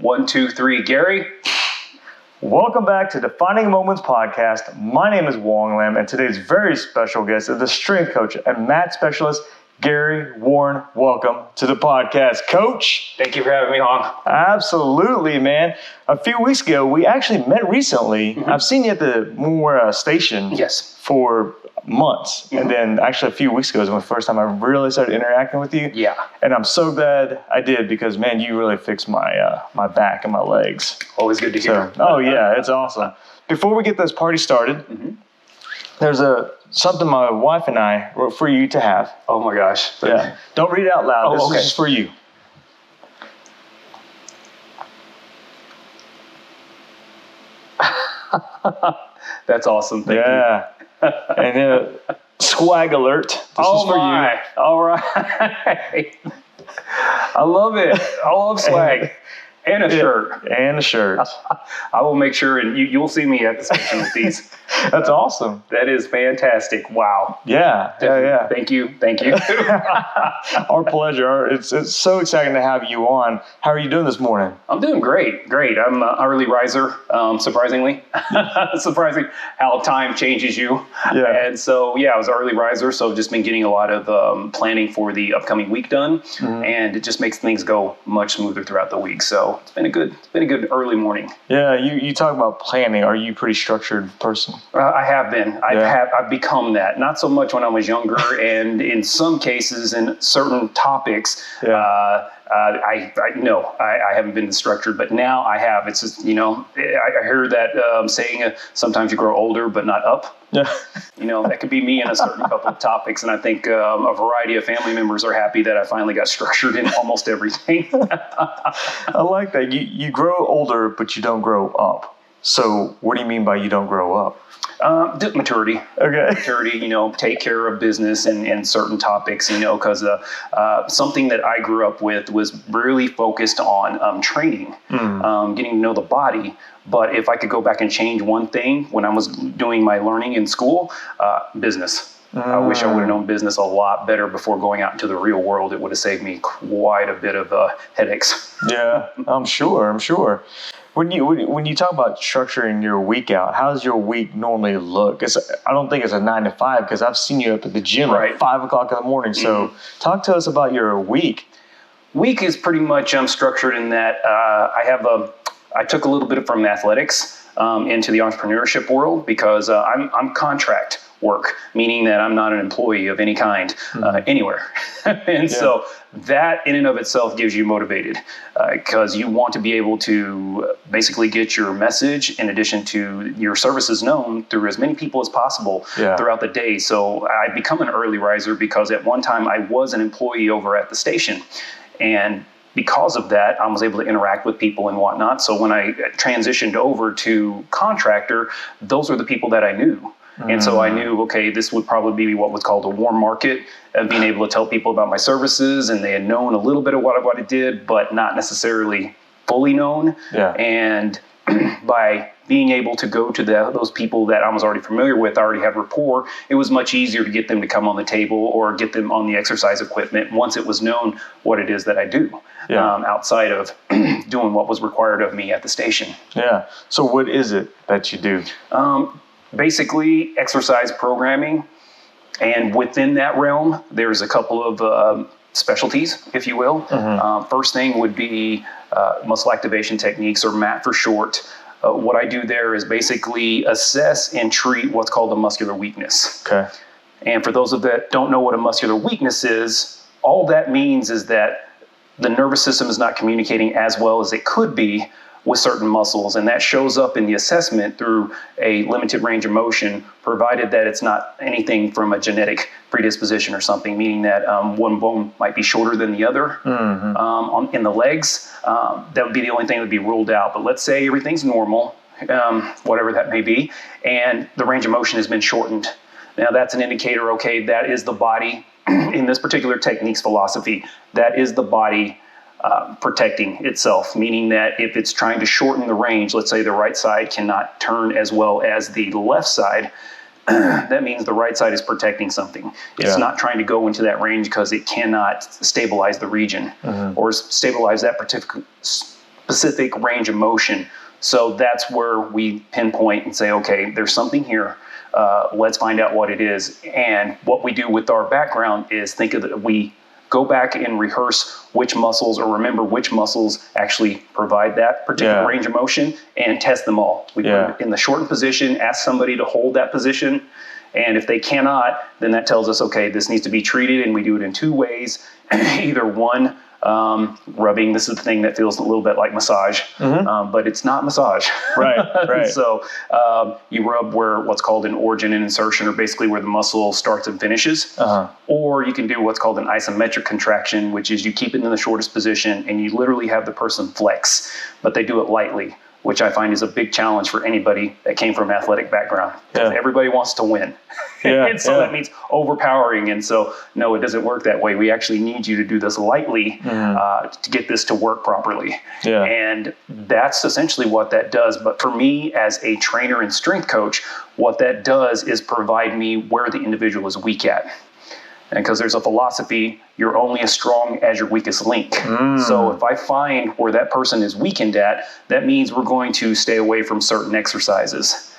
1, 2, 3, Gary. Welcome back to Defining Moments Podcast. My name is Wong Lam, and today's very special guest is the strength coach and M.A.T specialist, Gary Warren. Welcome to the podcast, Coach. Thank you for having me on. Absolutely, man. A few weeks ago, we actually met recently. Mm-hmm. I've seen you at the Moore station for months. Mm-hmm. And then actually a few weeks ago was the first time I really started interacting with you. Yeah. And I'm so glad I did because, man, you really fixed my my back and my legs. Always good to hear. Oh, yeah, it's awesome. Before we get this party started, there's something my wife and I wrote for you to have. Oh, my gosh. Yeah. Don't read it out loud. This is just for you. That's awesome. Thank you. And swag alert. This is for you. All right. I love it. I love swag. And a shirt. And a shirt. I will make sure, and you'll see me at the station with these. That's awesome. That is fantastic. Wow. Yeah. Yeah. Thank you. Thank you. Our pleasure. It's so exciting to have you on. How are you doing this morning? I'm doing great. I'm an early riser, surprisingly. Surprising how time changes you. Yeah. And so, I was an early riser, so I've just been getting a lot of planning for the upcoming week done, and it just makes things go much smoother throughout the week. So it's been a good early morning. Yeah, you talk about planning. Are you a pretty structured person? I have been. I've become that. Not so much when I was younger, and in some cases, in certain topics, I haven't been structured, but now I have. It's just, I hear that saying, sometimes you grow older, but not up. Yeah. That could be me in a certain couple of topics. And I think a variety of family members are happy that I finally got structured in almost everything. I like that. You grow older, but you don't grow up. So what do you mean by you don't grow up? Maturity. Okay. Maturity, take care of business and certain topics, because something that I grew up with was really focused on training, getting to know the body. But if I could go back and change one thing when I was doing my learning in school, business. I wish I would have known business a lot better before going out into the real world. It would have saved me quite a bit of headaches. Yeah, I'm sure. When you talk about structuring your week out, how does your week normally look? I don't think it's a 9 to 5 because I've seen you up at the gym at 5 o'clock in the morning. So talk to us about your week. Week is pretty much structured in that I took a little bit from athletics into the entrepreneurship world because I'm contract work, meaning that I'm not an employee of any kind anywhere. And so that in and of itself gives you motivated because you want to be able to basically get your message in addition to your services known through as many people as possible throughout the day. So I become an early riser because at one time I was an employee over at the station. And because of that, I was able to interact with people and whatnot. So when I transitioned over to contractor, those were the people that I knew. And so I knew, okay, this would probably be what was called a warm market, being able to tell people about my services, and they had known a little bit of what I did, but not necessarily fully known. Yeah. And by being able to go to those people that I was already familiar with, I already had rapport, it was much easier to get them to come on the table or get them on the exercise equipment once it was known what it is that I do outside of doing what was required of me at the station. Yeah. So what is it that you do? Basically exercise programming, and within that realm there's a couple of specialties, if you will. First thing would be muscle activation techniques, or M.A.T for short. What I do there is basically assess and treat what's called a muscular weakness. Okay. And for those of that don't know what a muscular weakness is, all that means is that the nervous system is not communicating as well as it could be with certain muscles, and that shows up in the assessment through a limited range of motion, provided that it's not anything from a genetic predisposition or something, meaning that one bone might be shorter than the other. In the legs, that would be the only thing that would be ruled out. But let's say everything's normal, whatever that may be, and the range of motion has been shortened. Now that's an indicator, okay, that is the body, in this particular technique's philosophy, that is the body protecting itself, meaning that if it's trying to shorten the range, let's say the right side cannot turn as well as the left side, that means the right side is protecting something. It's not trying to go into that range because it cannot stabilize the region or stabilize that specific range of motion. So that's where we pinpoint and say, okay, there's something here. Let's find out what it is. And what we do with our background is think of it, we go back and rehearse which muscles or remember which muscles actually provide that particular range of motion and test them all. We put it in the shortened position, ask somebody to hold that position. And if they cannot, then that tells us, okay, this needs to be treated. And we do it in two ways. Either one, rubbing. This is the thing that feels a little bit like massage, but it's not massage. Right. So you rub where what's called an origin and insertion, or basically where the muscle starts and finishes. Or you can do what's called an isometric contraction, which is you keep it in the shortest position and you literally have the person flex, but they do it lightly, which I find is a big challenge for anybody that came from an athletic background. Because everybody wants to win. And so that means overpowering. And so, no, it doesn't work that way. We actually need you to do this lightly to get this to work properly. And that's essentially what that does. But for me, as a trainer and strength coach, what that does is provide me where the individual is weak at. And because there's a philosophy, you're only as strong as your weakest link. So if I find where that person is weakened at, that means we're going to stay away from certain exercises.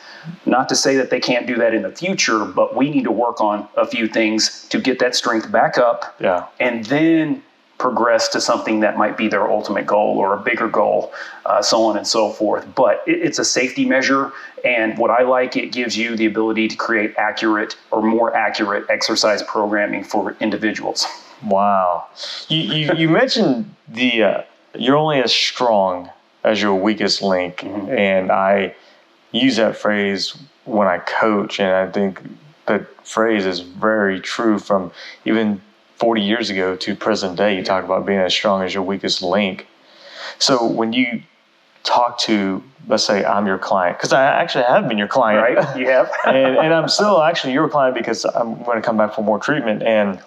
Not to say that they can't do that in the future, but we need to work on a few things to get that strength back up and then progress to something that might be their ultimate goal or a bigger goal, so on and so forth. But it's a safety measure. And what I like, it gives you the ability to create accurate or more accurate exercise programming for individuals. Wow. You mentioned you're only as strong as your weakest link. And I use that phrase when I coach. And I think that phrase is very true from even 40 years ago to present day. You talk about being as strong as your weakest link. So when you talk to, let's say I'm your client, because I actually have been your client. Right, you have. and I'm still actually your client because I'm going to come back for more treatment. And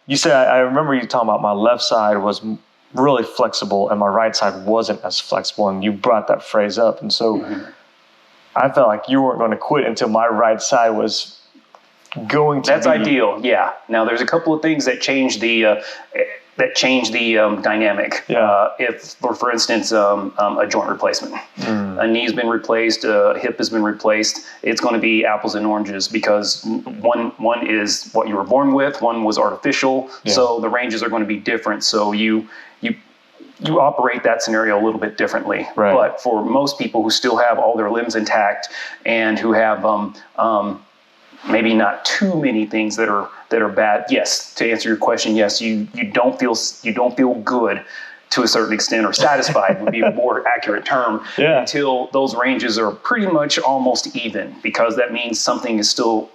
you said, I remember you talking about my left side was really flexible and my right side wasn't as flexible. And you brought that phrase up. And so I felt like you weren't going to quit until my right side was going to That's ideal, yeah. Now, there's a couple of things that change the dynamic. If, for instance, a joint replacement, a knee's been replaced, a hip has been replaced, it's going to be apples and oranges because one is what you were born with, one was artificial, so the ranges are going to be different. So you operate that scenario a little bit differently. But for most people who still have all their limbs intact and who have maybe not too many things that are bad. Yes, to answer your question, yes, you don't feel good to a certain extent, or satisfied would be a more accurate term, until those ranges are pretty much almost even, because that means something is still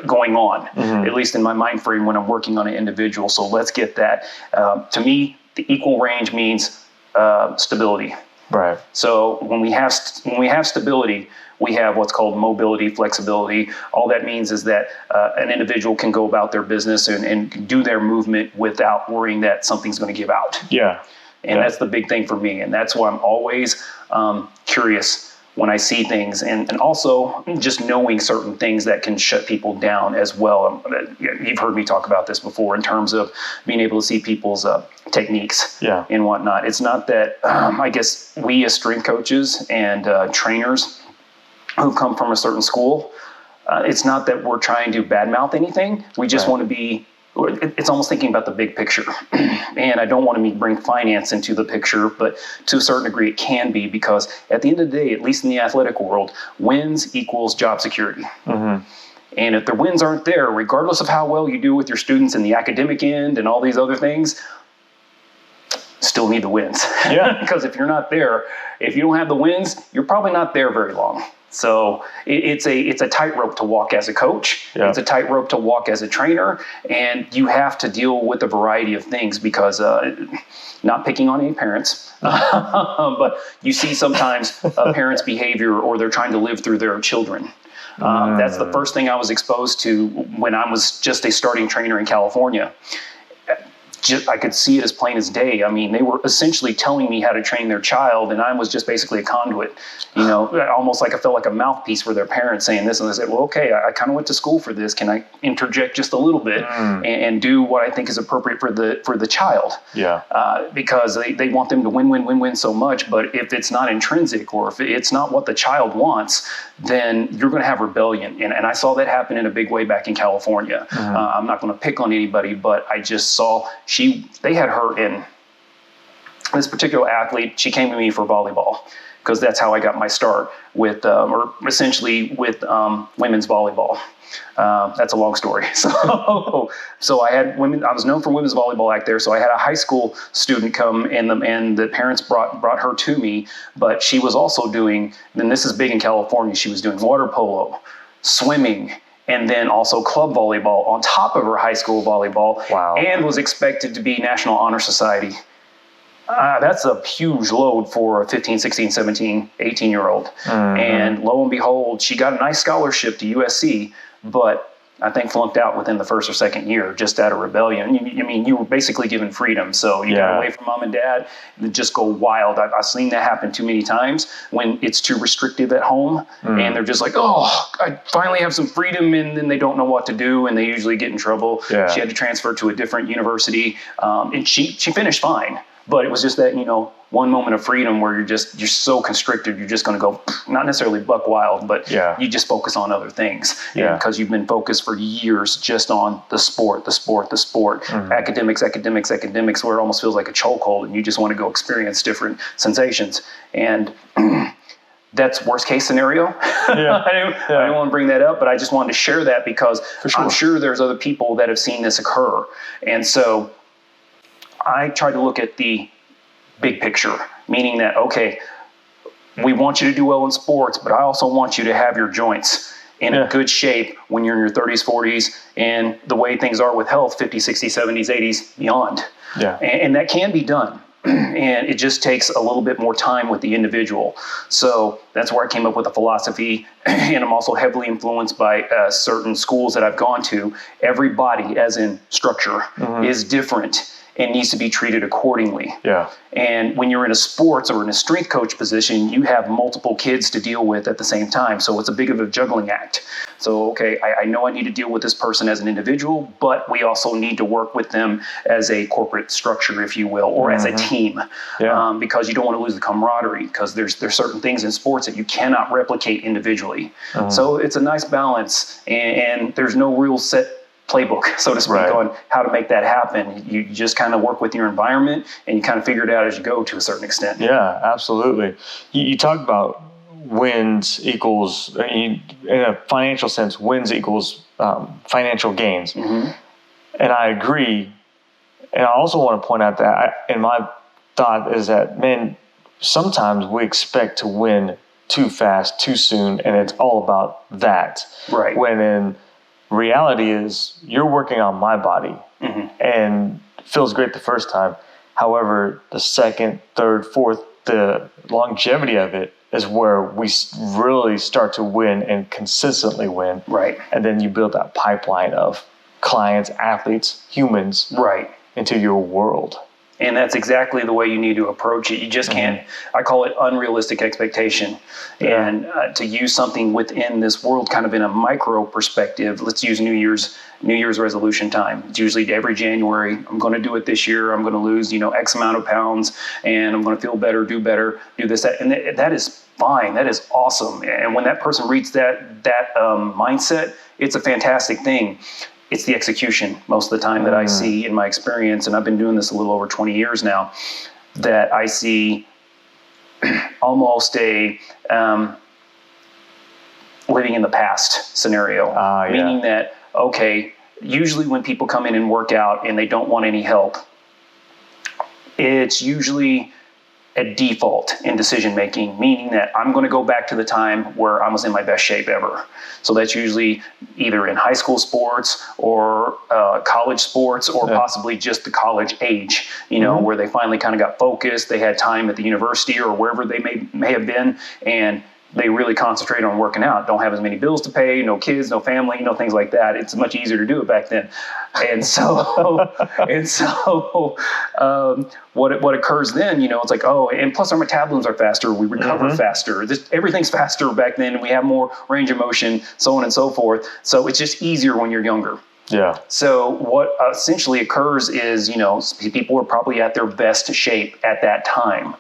going on, at least in my mind frame when I'm working on an individual. So let's get that. To me, the equal range means stability. So when we have stability, we have what's called mobility, flexibility. All that means is that an individual can go about their business and do their movement without worrying that something's going to give out. And that's the big thing for me. And that's why I'm always curious when I see things, and also just knowing certain things that can shut people down as well. You've heard me talk about this before in terms of being able to see people's techniques and whatnot. It's not that, I guess we as strength coaches and trainers who come from a certain school, it's not that we're trying to badmouth anything. We just want to be, it's almost thinking about the big picture. And I don't want to bring finance into the picture, but to a certain degree it can be, because at the end of the day, at least in the athletic world, wins equals job security. And if the wins aren't there, regardless of how well you do with your students in the academic end and all these other things, still need the wins. Because if you're not there, if you don't have the wins, you're probably not there very long. So it's a tightrope to walk as a coach. It's a tightrope to walk as a trainer, and you have to deal with a variety of things, because not picking on any parents, but you see sometimes parents' behavior, or they're trying to live through their children. That's the first thing I was exposed to when I was just a starting trainer in California. I could see it as plain as day. I mean, they were essentially telling me how to train their child, and I was just basically a conduit, almost like I felt like a mouthpiece for their parents saying this. And I said, well, okay, I kind of went to school for this. Can I interject just a little bit and do what I think is appropriate for the child? Yeah. Because they want them to win so much. But if it's not intrinsic, or if it's not what the child wants, then you're going to have rebellion. And I saw that happen in a big way back in California. I'm not going to pick on anybody, but I just saw they had her in. This particular athlete, she came to me for volleyball, because that's how I got my start with, women's volleyball. That's a long story. So I had women. I was known for women's volleyball back there. So I had a high school student come, and the parents brought her to me. But she was also doing, and this is big in California, she was doing water polo, swimming, and then also club volleyball on top of her high school volleyball. Wow. And was expected to be National Honor Society. That's a huge load for a 15, 16, 17, 18-year-old. And lo and behold, she got a nice scholarship to USC, but I think flunked out within the first or second year, just out of rebellion. You were basically given freedom. So you got away from mom and dad and just go wild. I've seen that happen too many times when it's too restrictive at home, and they're just like, oh, I finally have some freedom, and then they don't know what to do, and they usually get in trouble. Yeah. She had to transfer to a different university, and she finished fine. But it was just that, one moment of freedom where you're so constricted, you're just going to go, not necessarily buck wild, but you just focus on other things. Because you've been focused for years just on the sport. Academics, where it almost feels like a chokehold, and you just want to go experience different sensations. And that's worst case scenario. I didn't want to bring that up, but I just wanted to share that because I'm sure there's other people that have seen this occur. And so I try to look at the big picture, meaning that, okay, we want you to do well in sports, but I also want you to have your joints in a good shape when you're in your 30s, 40s, and the way things are with health, 50s, 60s, 70s, 80s, beyond. And that can be done. And it just takes a little bit more time with the individual. So that's where I came up with a philosophy. And I'm also heavily influenced by certain schools that I've gone to. Every body, as in structure, is different and needs to be treated accordingly. And when you're in a sports or in a strength coach position, you have multiple kids to deal with at the same time. So it's a big of a juggling act. So, okay, I know I need to deal with this person as an individual, but we also need to work with them as a corporate structure, if you will, or as a team, because you don't want to lose the camaraderie, because there's certain things in sports that you cannot replicate individually. So it's a nice balance, and there's no real set playbook, so to speak, on how to make that happen. You just kind of work with your environment, and you kind of figure it out as you go to a certain extent. Yeah, absolutely. You talk about wins equals, in a financial sense, wins equals financial gains. And I agree. And I also want to point out that in my thought is that, man, sometimes we expect to win too fast, too soon, and it's all about that. When in reality is you're working on my body and it feels great the first time. However, the second, third, fourth, the longevity of it is where we really start to win and consistently win. And then you build that pipeline of clients, athletes, humans into your world. And that's exactly the way you need to approach it. You just can't, I call it unrealistic expectation. And to use something within this world kind of in a micro perspective, let's use New Year's resolution time. It's usually every January. I'm going to do it this year. I'm going to lose, X amount of pounds, and I'm going to feel better, do this, that. And that is fine. That is awesome. And when that person reads that mindset, it's a fantastic thing. It's the execution most of the time that I see in my experience, and I've been doing this a little over 20 years now, that I see almost a living in the past scenario, meaning that, okay, usually when people come in and work out and they don't want any help, it's usually a default in decision making, meaning that I'm going to go back to the time where I was in my best shape ever. So that's usually either in high school sports or college sports, or possibly just the college age, where they finally kind of got focused. They had time at the university or wherever they may have been, and they really concentrate on working out. Don't have as many bills to pay, no kids, no family, things like that. It's much easier to do it back then. And so, what occurs then, it's like, and plus our metabolisms are faster. We recover faster. Everything's faster back then. We have more range of motion, so on and so forth. So it's just easier when you're younger. Yeah. So what essentially occurs is, people are probably at their best shape at that time.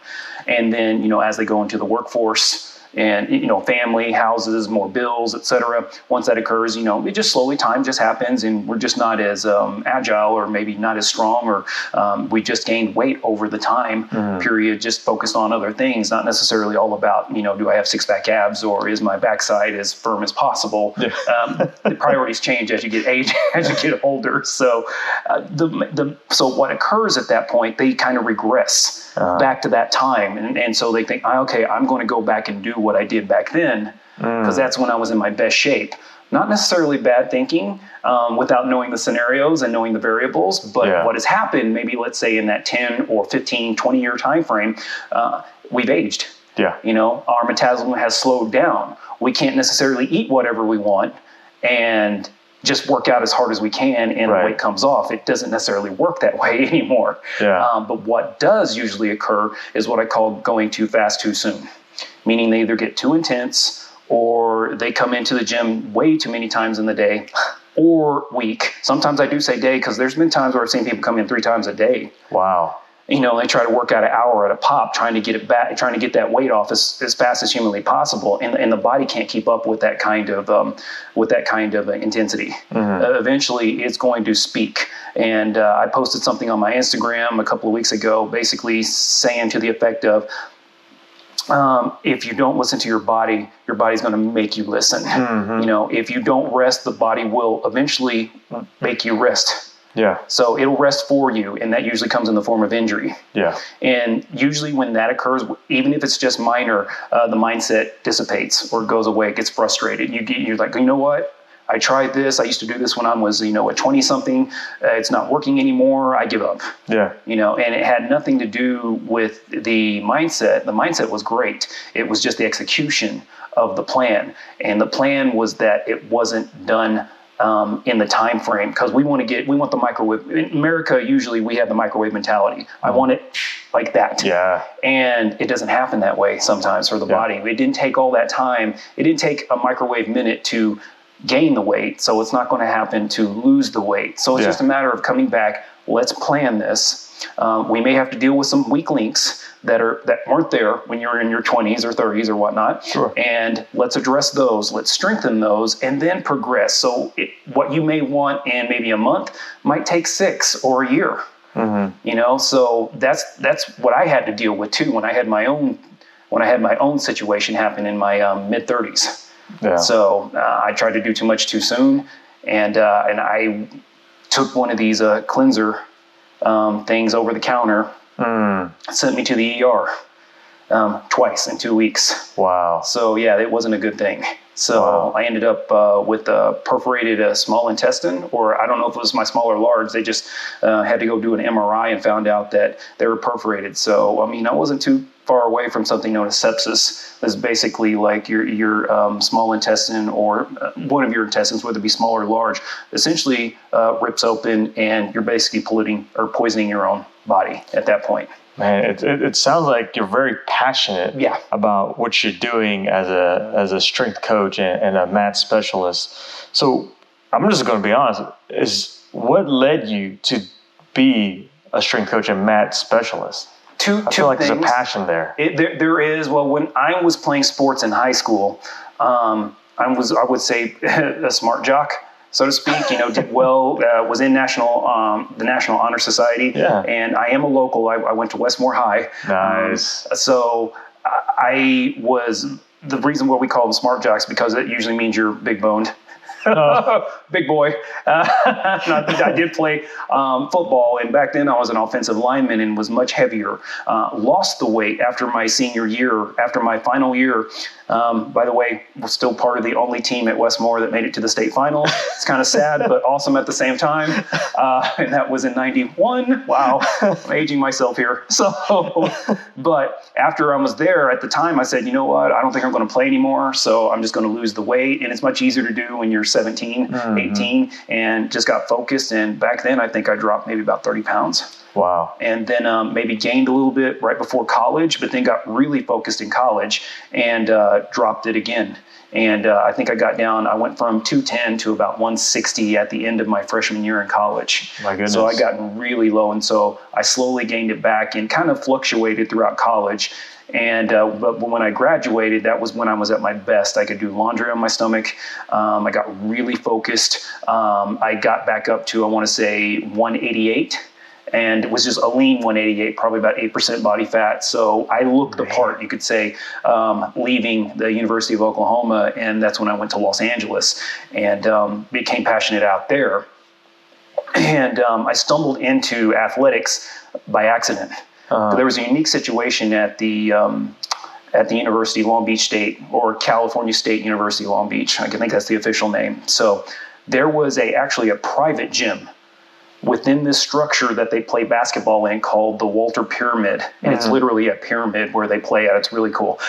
And then, as they go into the workforce and, family, houses, more bills, et cetera, once that occurs, it just slowly, time just happens and we're just not as agile or maybe not as strong, or we just gained weight over the time period, just focused on other things, not necessarily all about, do I have six-pack abs or is my backside as firm as possible? Yeah. The priorities change as you get as you get older. So so what occurs at that point, they kind of regress back to that time. And so they think, okay, I'm going to go back and do what I did back then, because that's when I was in my best shape. Not necessarily bad thinking, without knowing the scenarios and knowing the variables, but what has happened, maybe let's say in that 10 or 15, 20 year time frame, we've aged. Yeah. Our metabolism has slowed down. We can't necessarily eat whatever we want and just work out as hard as we can and the weight comes off. It doesn't necessarily work that way anymore. Yeah. But what does usually occur is what I call going too fast too soon, meaning they either get too intense or they come into the gym way too many times in the day or week. Sometimes I do say day because there's been times where I've seen people come in 3 times a day. Wow. They try to work out an hour at a pop, trying to get it back, trying to get that weight off as fast as humanly possible, and the body can't keep up with that kind of intensity. Eventually, it's going to speak. And I posted something on my Instagram a couple of weeks ago, basically saying to the effect of, if you don't listen to your body's going to make you listen. If you don't rest, the body will eventually make you rest. Yeah. So it'll rest for you, and that usually comes in the form of injury. Yeah. And usually when that occurs, even if it's just minor, the mindset dissipates or goes away, gets frustrated. You're like, you know what? I tried this. I used to do this when I was, a 20-something. It's not working anymore. I give up. Yeah. And it had nothing to do with the mindset. The mindset was great. It was just the execution of the plan. And the plan was that it wasn't done in the time frame, because we want the microwave. In America, usually we have the microwave mentality. I want it like that. Yeah. And it doesn't happen that way sometimes for the body. It didn't take all that time. It didn't take a microwave minute to gain the weight, so it's not going to happen to lose the weight. So it's just a matter of coming back. Let's plan this. We may have to deal with some weak links that weren't there when you're in your 20s or 30s or whatnot. Sure. And let's address those. Let's strengthen those and then progress. So what you may want in maybe a month might take 6 or a year. So that's what I had to deal with too when I had my own situation happen in my mid 30s. Yeah. So I tried to do too much too soon, and I took one of these cleanser things over the counter. Sent me to the ER twice in 2 weeks. Wow. So yeah, it wasn't a good thing. So I ended up with a perforated small intestine, or I don't know if it was my small or large. They just had to go do an MRI and found out that they were perforated. So I wasn't too far away from something known as sepsis. That's basically like your small intestine or one of your intestines, whether it be small or large, essentially rips open, and you're basically polluting or poisoning your own body at that point. Man, it sounds like you're very passionate about what you're doing as a strength coach and a M.A.T specialist. So I'm just going to be honest, is what led you to be a strength coach and M.A.T specialist? I feel like there's a passion there. There is. Well, when I was playing sports in high school, I would say a smart jock, so to speak. Did well. Was in the National Honor Society. Yeah. And I am a local. I went to Westmore High. Nice. So I was the reason why we call them smart jocks, because it usually means you're big boned. Big boy. I did play football, and back then I was an offensive lineman and was much heavier. Lost the weight after my senior year. After my final year, By the way, we're still part of the only team at Westmore that made it to the state final. It's kind of sad, but awesome at the same time. And that was in 91. Wow, I'm aging myself here. So, but after I was there at the time, I said, you know what? I don't think I'm going to play anymore. So I'm just going to lose the weight. And it's much easier to do when you're 17, 18, and just got focused. And back then, I think I dropped maybe about 30 pounds. Wow. And then maybe gained a little bit right before college, but then got really focused in college and dropped it again. And I think I went from 210 to about 160 at the end of my freshman year in college. My goodness. So I got really low. And so I slowly gained it back and kind of fluctuated throughout college. And but when I graduated, that was when I was at my best. I could do laundry on my stomach. I got really focused. I got back up to, I want to say, 188. And it was just a lean 188, probably about 8% body fat. So I looked the part, you could say, leaving the University of Oklahoma. And that's when I went to Los Angeles and became passionate out there. And I stumbled into athletics by accident. There was a unique situation at the University of Long Beach State, or California State University of Long Beach. I think that's the official name. So there was actually a private gym within this structure that they play basketball in called the Walter Pyramid. And it's literally a pyramid where they play at. It's really cool.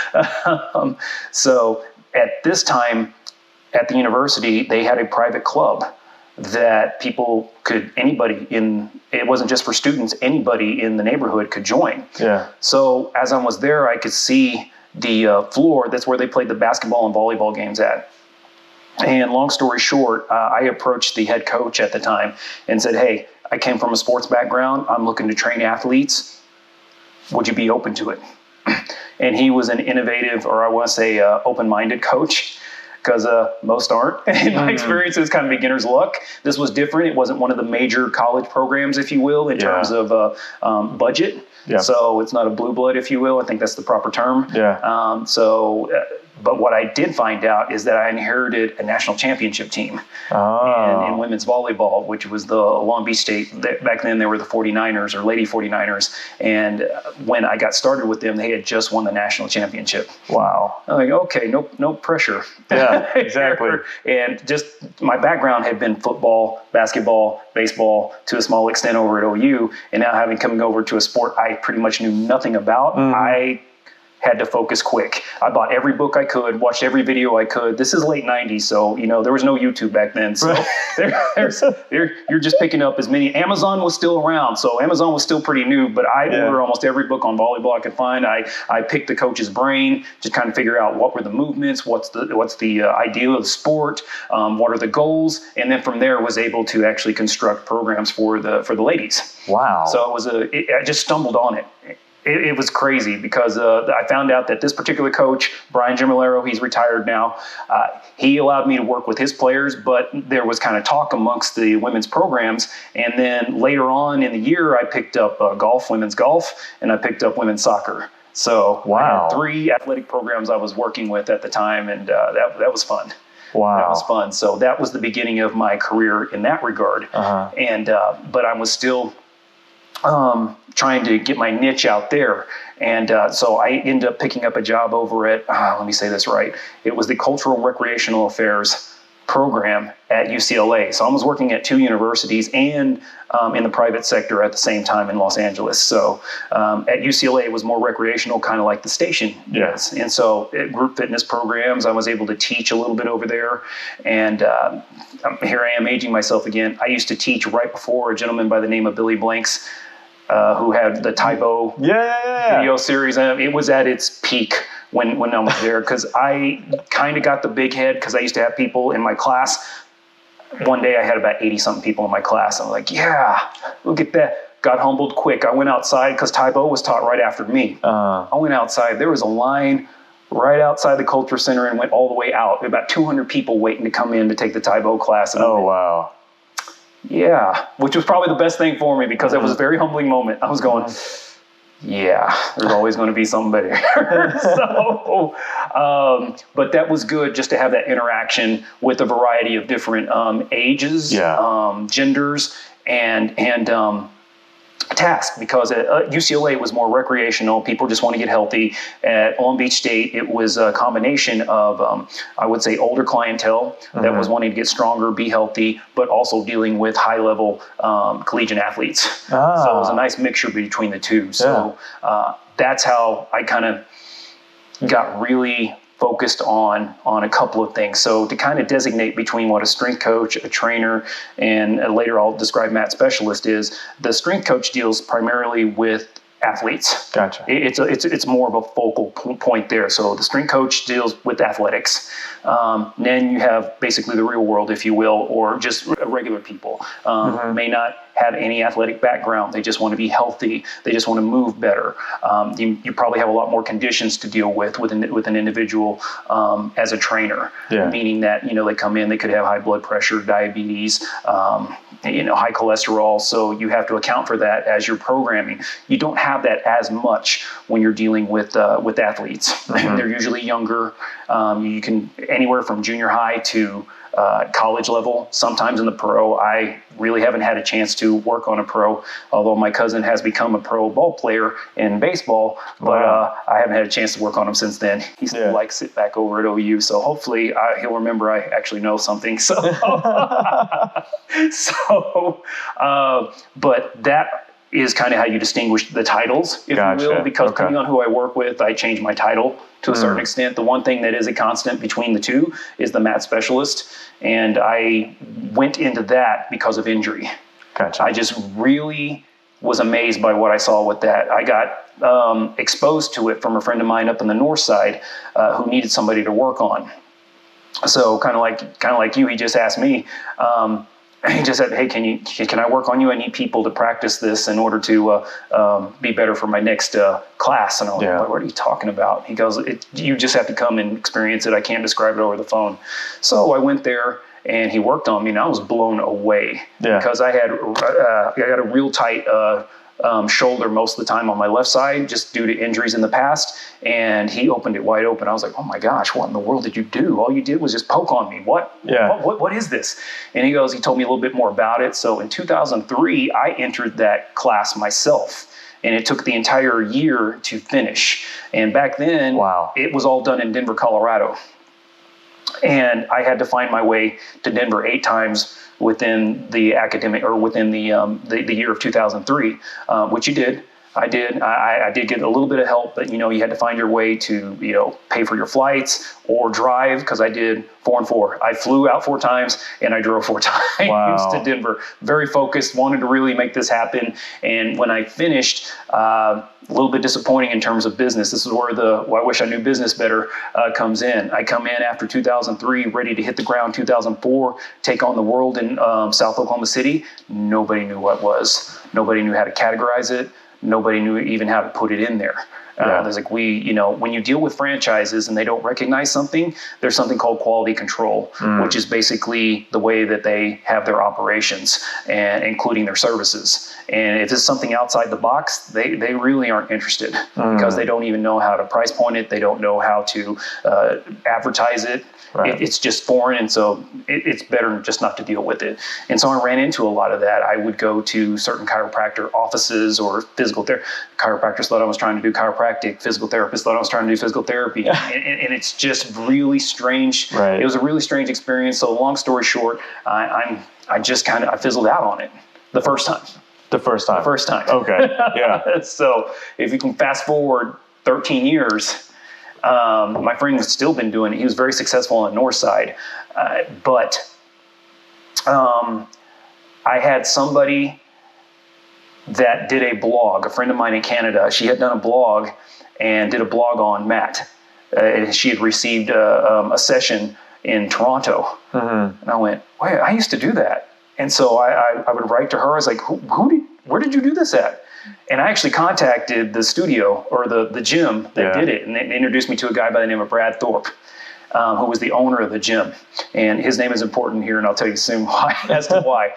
So at this time at the university, they had a private club that it wasn't just for students, anybody in the neighborhood could join. Yeah. So as I was there, I could see the floor. That's where they played the basketball and volleyball games at. And long story short, I approached the head coach at the time and said, hey, I came from a sports background. I'm looking to train athletes. Would you be open to it? And he was an innovative, or I want to say open-minded coach, because most aren't. In my experience, it was kind of beginner's luck. This was different. It wasn't one of the major college programs, if you will, in terms of budget. Yeah. So it's not a blue blood, if you will. I think that's the proper term. Yeah. But what I did find out is that I inherited a national championship team in women's volleyball, which was the Long Beach State. Back then, they were the 49ers or Lady 49ers. And when I got started with them, they had just won the national championship. Wow. I'm like, okay, no pressure. Yeah, exactly. And just my background had been football, basketball, baseball, to a small extent over at OU. And now coming over to a sport I pretty much knew nothing about, I had to focus quick. I bought every book I could, watched every video I could. This is late 90s, so there was no YouTube back then. So you're just picking up as many. Amazon was still around, so Amazon was still pretty new, but I ordered almost every book on volleyball I could find. I picked the coach's brain, just kind of figure out what were the movements, what's the ideal of the sport, what are the goals, and then from there was able to actually construct programs for the ladies. Wow. So I just stumbled on it. It was crazy because I found out that this particular coach, Brian Gimolero, he's retired now. He allowed me to work with his players, but there was kind of talk amongst the women's programs. And then later on in the year, I picked up women's golf, and I picked up women's soccer. So I had 3 athletic programs I was working with at the time, and that was fun. Wow. That was fun. So that was the beginning of my career in that regard. And but I was still trying to get my niche out there. And so I ended up picking up a job over at, let me say this right, it was the Cultural Recreational Affairs program at UCLA. So I was working at 2 universities and in the private sector at the same time in Los Angeles. So at UCLA, it was more recreational, kind of like the station is. And so group fitness programs, I was able to teach a little bit over there. And here I am aging myself again. I used to teach right before a gentleman by the name of Billy Blanks, who had the Tybo video series. It was at its peak when I was there, because I kind of got the big head because I used to have people in my class. One day I had about 80-something people in my class. I'm like, yeah, look at that. Got humbled quick. I went outside because Tybo was taught right after me. I went outside. There was a line right outside the Culture Center and went all the way out. About 200 people waiting to come in to take the Tybo class. And wow. Yeah, which was probably the best thing for me because it was a very humbling moment. I was going, yeah, there's always going to be somebody. So, but that was good just to have that interaction with a variety of different ages, genders, and task, because at UCLA it was more recreational. People just want to get healthy. At Long Beach State, it was a combination of, I would say, older clientele that was wanting to get stronger, be healthy, but also dealing with high-level collegiate athletes. So it was a nice mixture between the two. So that's how I kind of got really focused on a couple of things. So to kind of designate between what a strength coach, a trainer, and later I'll describe M.A.T specialist is, the strength coach deals primarily with athletes. Gotcha. It's more of a focal point there. So the strength coach deals with athletics. Then you have basically the real world, if you will, or just regular people. May not have any athletic background. They just want to be healthy. They just want to move better. You probably have a lot more conditions to deal with an individual as a trainer, meaning that, they come in, they could have high blood pressure, diabetes, high cholesterol. So you have to account for that as you're programming. You don't have that as much when you're dealing with athletes. They're usually younger. You can anywhere from junior high to college level. Sometimes in the pro. I really haven't had a chance to work on a pro, although my cousin has become a pro ball player in baseball, but I haven't had a chance to work on him since then. He's like sit back over at OU, so hopefully he'll remember I actually know something. So, but that is kind of how you distinguish the titles, if you will, because depending on who I work with, I change my title to a certain extent. The one thing that is a constant between the two is the M.A.T specialist, and I went into that because of injury. Gotcha. I just really was amazed by what I saw with that. I got exposed to it from a friend of mine up in the north side who needed somebody to work on. So kind of like you, he just asked me. He just said, "Hey, can I work on you? I need people to practice this in order to be better for my next class." And I'm like, "What are you talking about?" He goes, "You just have to come and experience it. I can't describe it over the phone." So I went there and he worked on me, and I was blown away because I got a real tight shoulder most of the time on my left side, just due to injuries in the past. And he opened it wide open. I was like, "Oh my gosh, what in the world did you do? All you did was just poke on me. What is this?" And he told me a little bit more about it. So in 2003, I entered that class myself, and it took the entire year to finish. And back then, it was all done in Denver, Colorado. And I had to find my way to Denver 8 times within the academic, or within the year of 2003, which you did. I did get a little bit of help, but you had to find your way to pay for your flights or drive, because I did 4 and 4. I flew out 4 times and I drove 4 times to Denver. Very focused, wanted to really make this happen. And when I finished, a little bit disappointing in terms of business. This is where I wish I knew business better comes in. I come in after 2003, ready to hit the ground. 2004, take on the world in South Oklahoma City. Nobody knew what it was. Nobody knew how to categorize it. Nobody knew even how to put it in there. There's like when you deal with franchises and they don't recognize something, there's something called quality control, which is basically the way that they have their operations, and including their services. And if it's something outside the box, they really aren't interested because they don't even know how to price point it. They don't know how to advertise it. It's just foreign, and so it's better just not to deal with it. And so I ran into a lot of that. I would go to certain chiropractor offices or physical therapy. Chiropractors thought I was trying to do chiropractic. Physical therapists thought I was trying to do physical therapy. And it's just really strange. It was a really strange experience. So long story short, I fizzled out on it the first time. The first time. Okay. Yeah. So if you can fast forward 13 years, my friend has still been doing it. He was very successful on the north side. But I had somebody that did a blog, a friend of mine in Canada. She had done a blog and did a blog on M.A.T. She had received a session in Toronto. And I went, "Wait, I used to do that." And so I would write to her. I was like, where did you do this at? And I actually contacted the studio or the gym that did it. And they introduced me to a guy by the name of Brad Thorpe, who was the owner of the gym. And his name is important here, and I'll tell you soon as to why.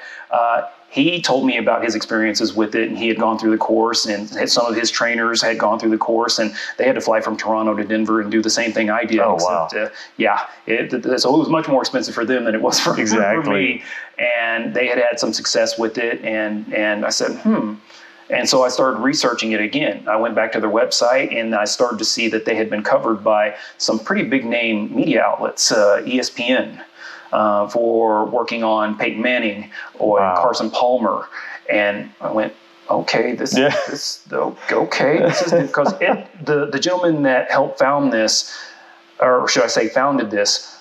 He told me about his experiences with it, and he had gone through the course, and some of his trainers had gone through the course, and they had to fly from Toronto to Denver and do the same thing I did. Oh, except, wow. So it was much more expensive for them than it was for me. And they had some success with it, and I said, And so I started researching it again. I went back to their website and I started to see that they had been covered by some pretty big name media outlets, ESPN, for working on Peyton Manning or Carson Palmer. And I went, okay, this is because the gentleman that helped found this, or should I say founded this,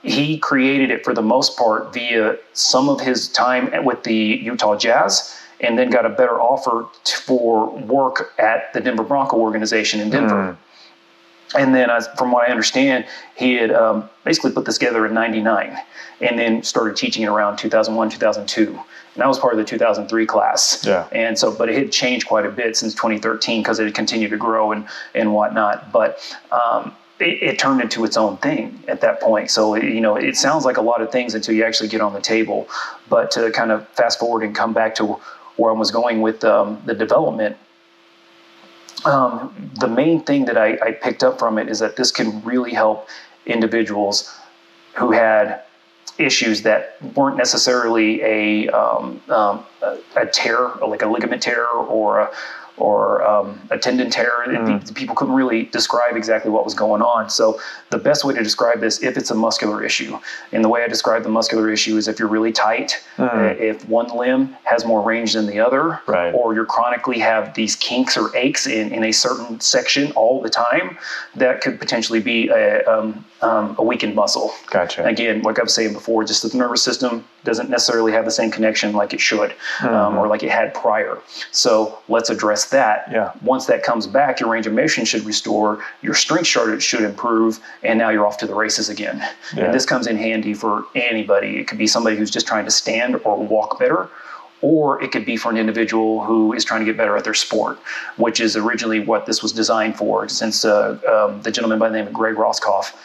he created it for the most part via some of his time with the Utah Jazz, and then got a better offer for work at the Denver Bronco organization in Denver. And then, from what I understand, he had basically put this together in '99, and then started teaching it around 2001, 2002. And I was part of the 2003 class. Yeah. And so, but it had changed quite a bit since 2013 because it had continued to grow and whatnot. But it turned into its own thing at that point. So, it sounds like a lot of things until you actually get on the table. But to kind of fast forward and come back to where I was going with the development, the main thing that I picked up from it is that this can really help individuals who had issues that weren't necessarily a tear, like a ligament tear or a tendon tear. People couldn't really describe exactly what was going on. So the best way to describe this, if it's a muscular issue, and the way I describe the muscular issue is if you're really tight, if one limb has more range than the other, or you chronically have these kinks or aches in a certain section all the time, that could potentially be a weakened muscle. Gotcha. Again, like I was saying before, just the nervous system doesn't necessarily have the same connection like it should, or like it had prior. So let's address that. Yeah. Once that comes back, your range of motion should restore, your strength should improve, and now you're off to the races again. Yeah. And this comes in handy for anybody. It could be somebody who's just trying to stand or walk better, or it could be for an individual who is trying to get better at their sport, which is originally what this was designed for. Since the gentleman by the name of Greg Roscoff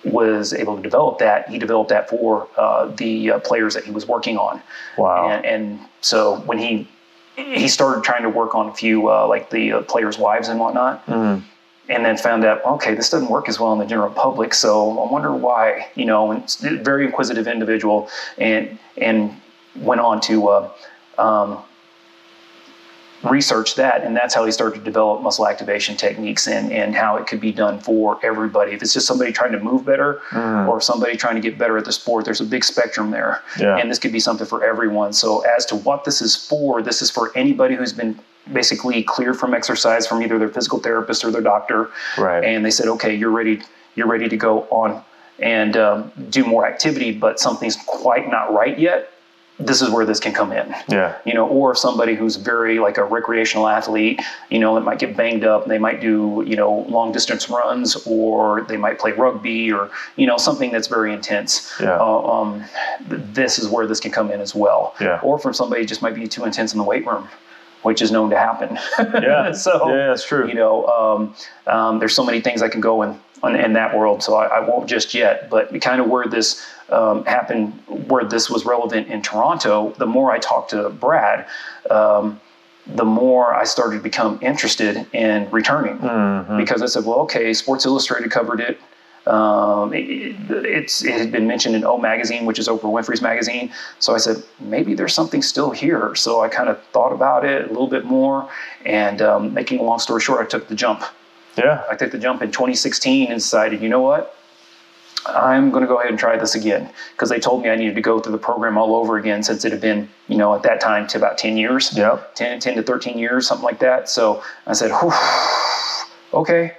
was able to develop that, he developed that for the players that he was working on. Wow. And so when he started trying to work on a few like the players' wives and whatnot, and then found out, okay, this doesn't work as well in the general public, so I wonder why, and very inquisitive individual, and went on to research that, and that's how he started to develop muscle activation techniques and how it could be done for everybody. If it's just somebody trying to move better or somebody trying to get better at the sport, there's a big spectrum there. Yeah. And this could be something for everyone. So as to what this is for anybody who's been basically cleared from exercise from either their physical therapist or their doctor. Right. And they said, okay, you're ready to go on and do more activity, but something's quite not right yet. This is where this can come in. Yeah. Or somebody who's very like a recreational athlete, that might get banged up, and they might do, long distance runs, or they might play rugby, or, something that's very intense. Yeah. This is where this can come in as well. Yeah. Or from somebody who just might be too intense in the weight room, which is known to happen. Yeah. So, yeah, that's true. There's so many things I can go in that world, so I won't just yet, but kind of where this happened, where this was relevant in Toronto, the more I talked to Brad, the more I started to become interested in returning, because I said, well, okay, Sports Illustrated covered it. It had been mentioned in O Magazine, which is Oprah Winfrey's magazine. So I said, maybe there's something still here. So I kind of thought about it a little bit more, and making a long story short, I took the jump. Yeah. I took the jump in 2016 and decided, you know what? I'm going to go ahead and try this again, because they told me I needed to go through the program all over again, since it had been, at that time, to about 10 years, 10 to 13 years, something like that. So I said, okay.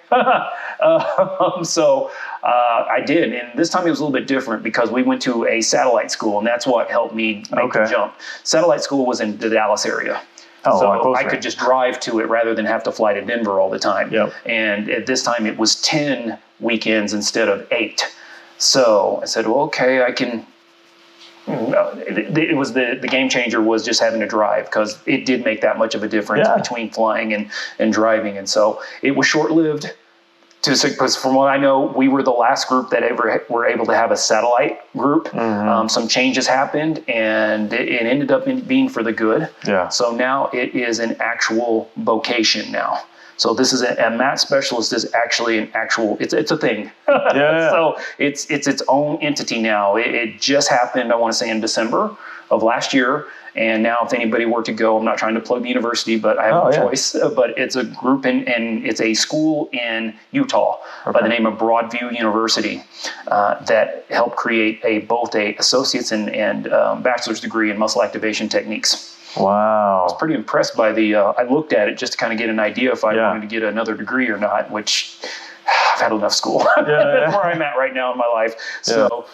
So I did. And this time it was a little bit different, because we went to a satellite school, and that's what helped me make the jump. Satellite school was in the Dallas area. So I could just drive to it rather than have to fly to Denver all the time. Yep. And at this time it was 10 weekends instead of 8. So I said, well, okay, I can. It was the game changer was just having to drive, because it did make that much of a difference between flying and driving. And so it was short-lived. Because from what I know, we were the last group that ever were able to have a satellite group. Some changes happened, and it ended up being for the good. Yeah. So now it is an actual vocation now. So this is a M.A.T specialist is actually it's a thing. Yeah. So it's its own entity now. It just happened, I want to say, in December of last year. And now if anybody were to go, I'm not trying to plug the university, but I have no choice. But it's a group and it's a school in Utah by the name of Broadview University that helped create both a associate's and bachelor's degree in muscle activation techniques. Wow. I was pretty impressed by I looked at it just to kind of get an idea if I wanted to get another degree or not, which I've had enough school. That's where I'm at right now in my life. So,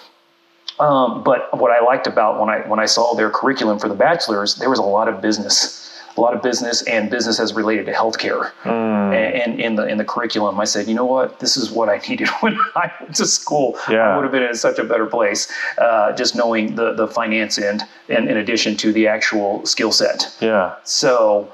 but what I liked about when I saw their curriculum for the bachelor's, there was a lot of business and business as related to healthcare. And in the curriculum, I said, you know what, this is what I needed when I went to school. I would have been in such a better place, just knowing the finance end, and in addition to the actual skill set. Yeah. So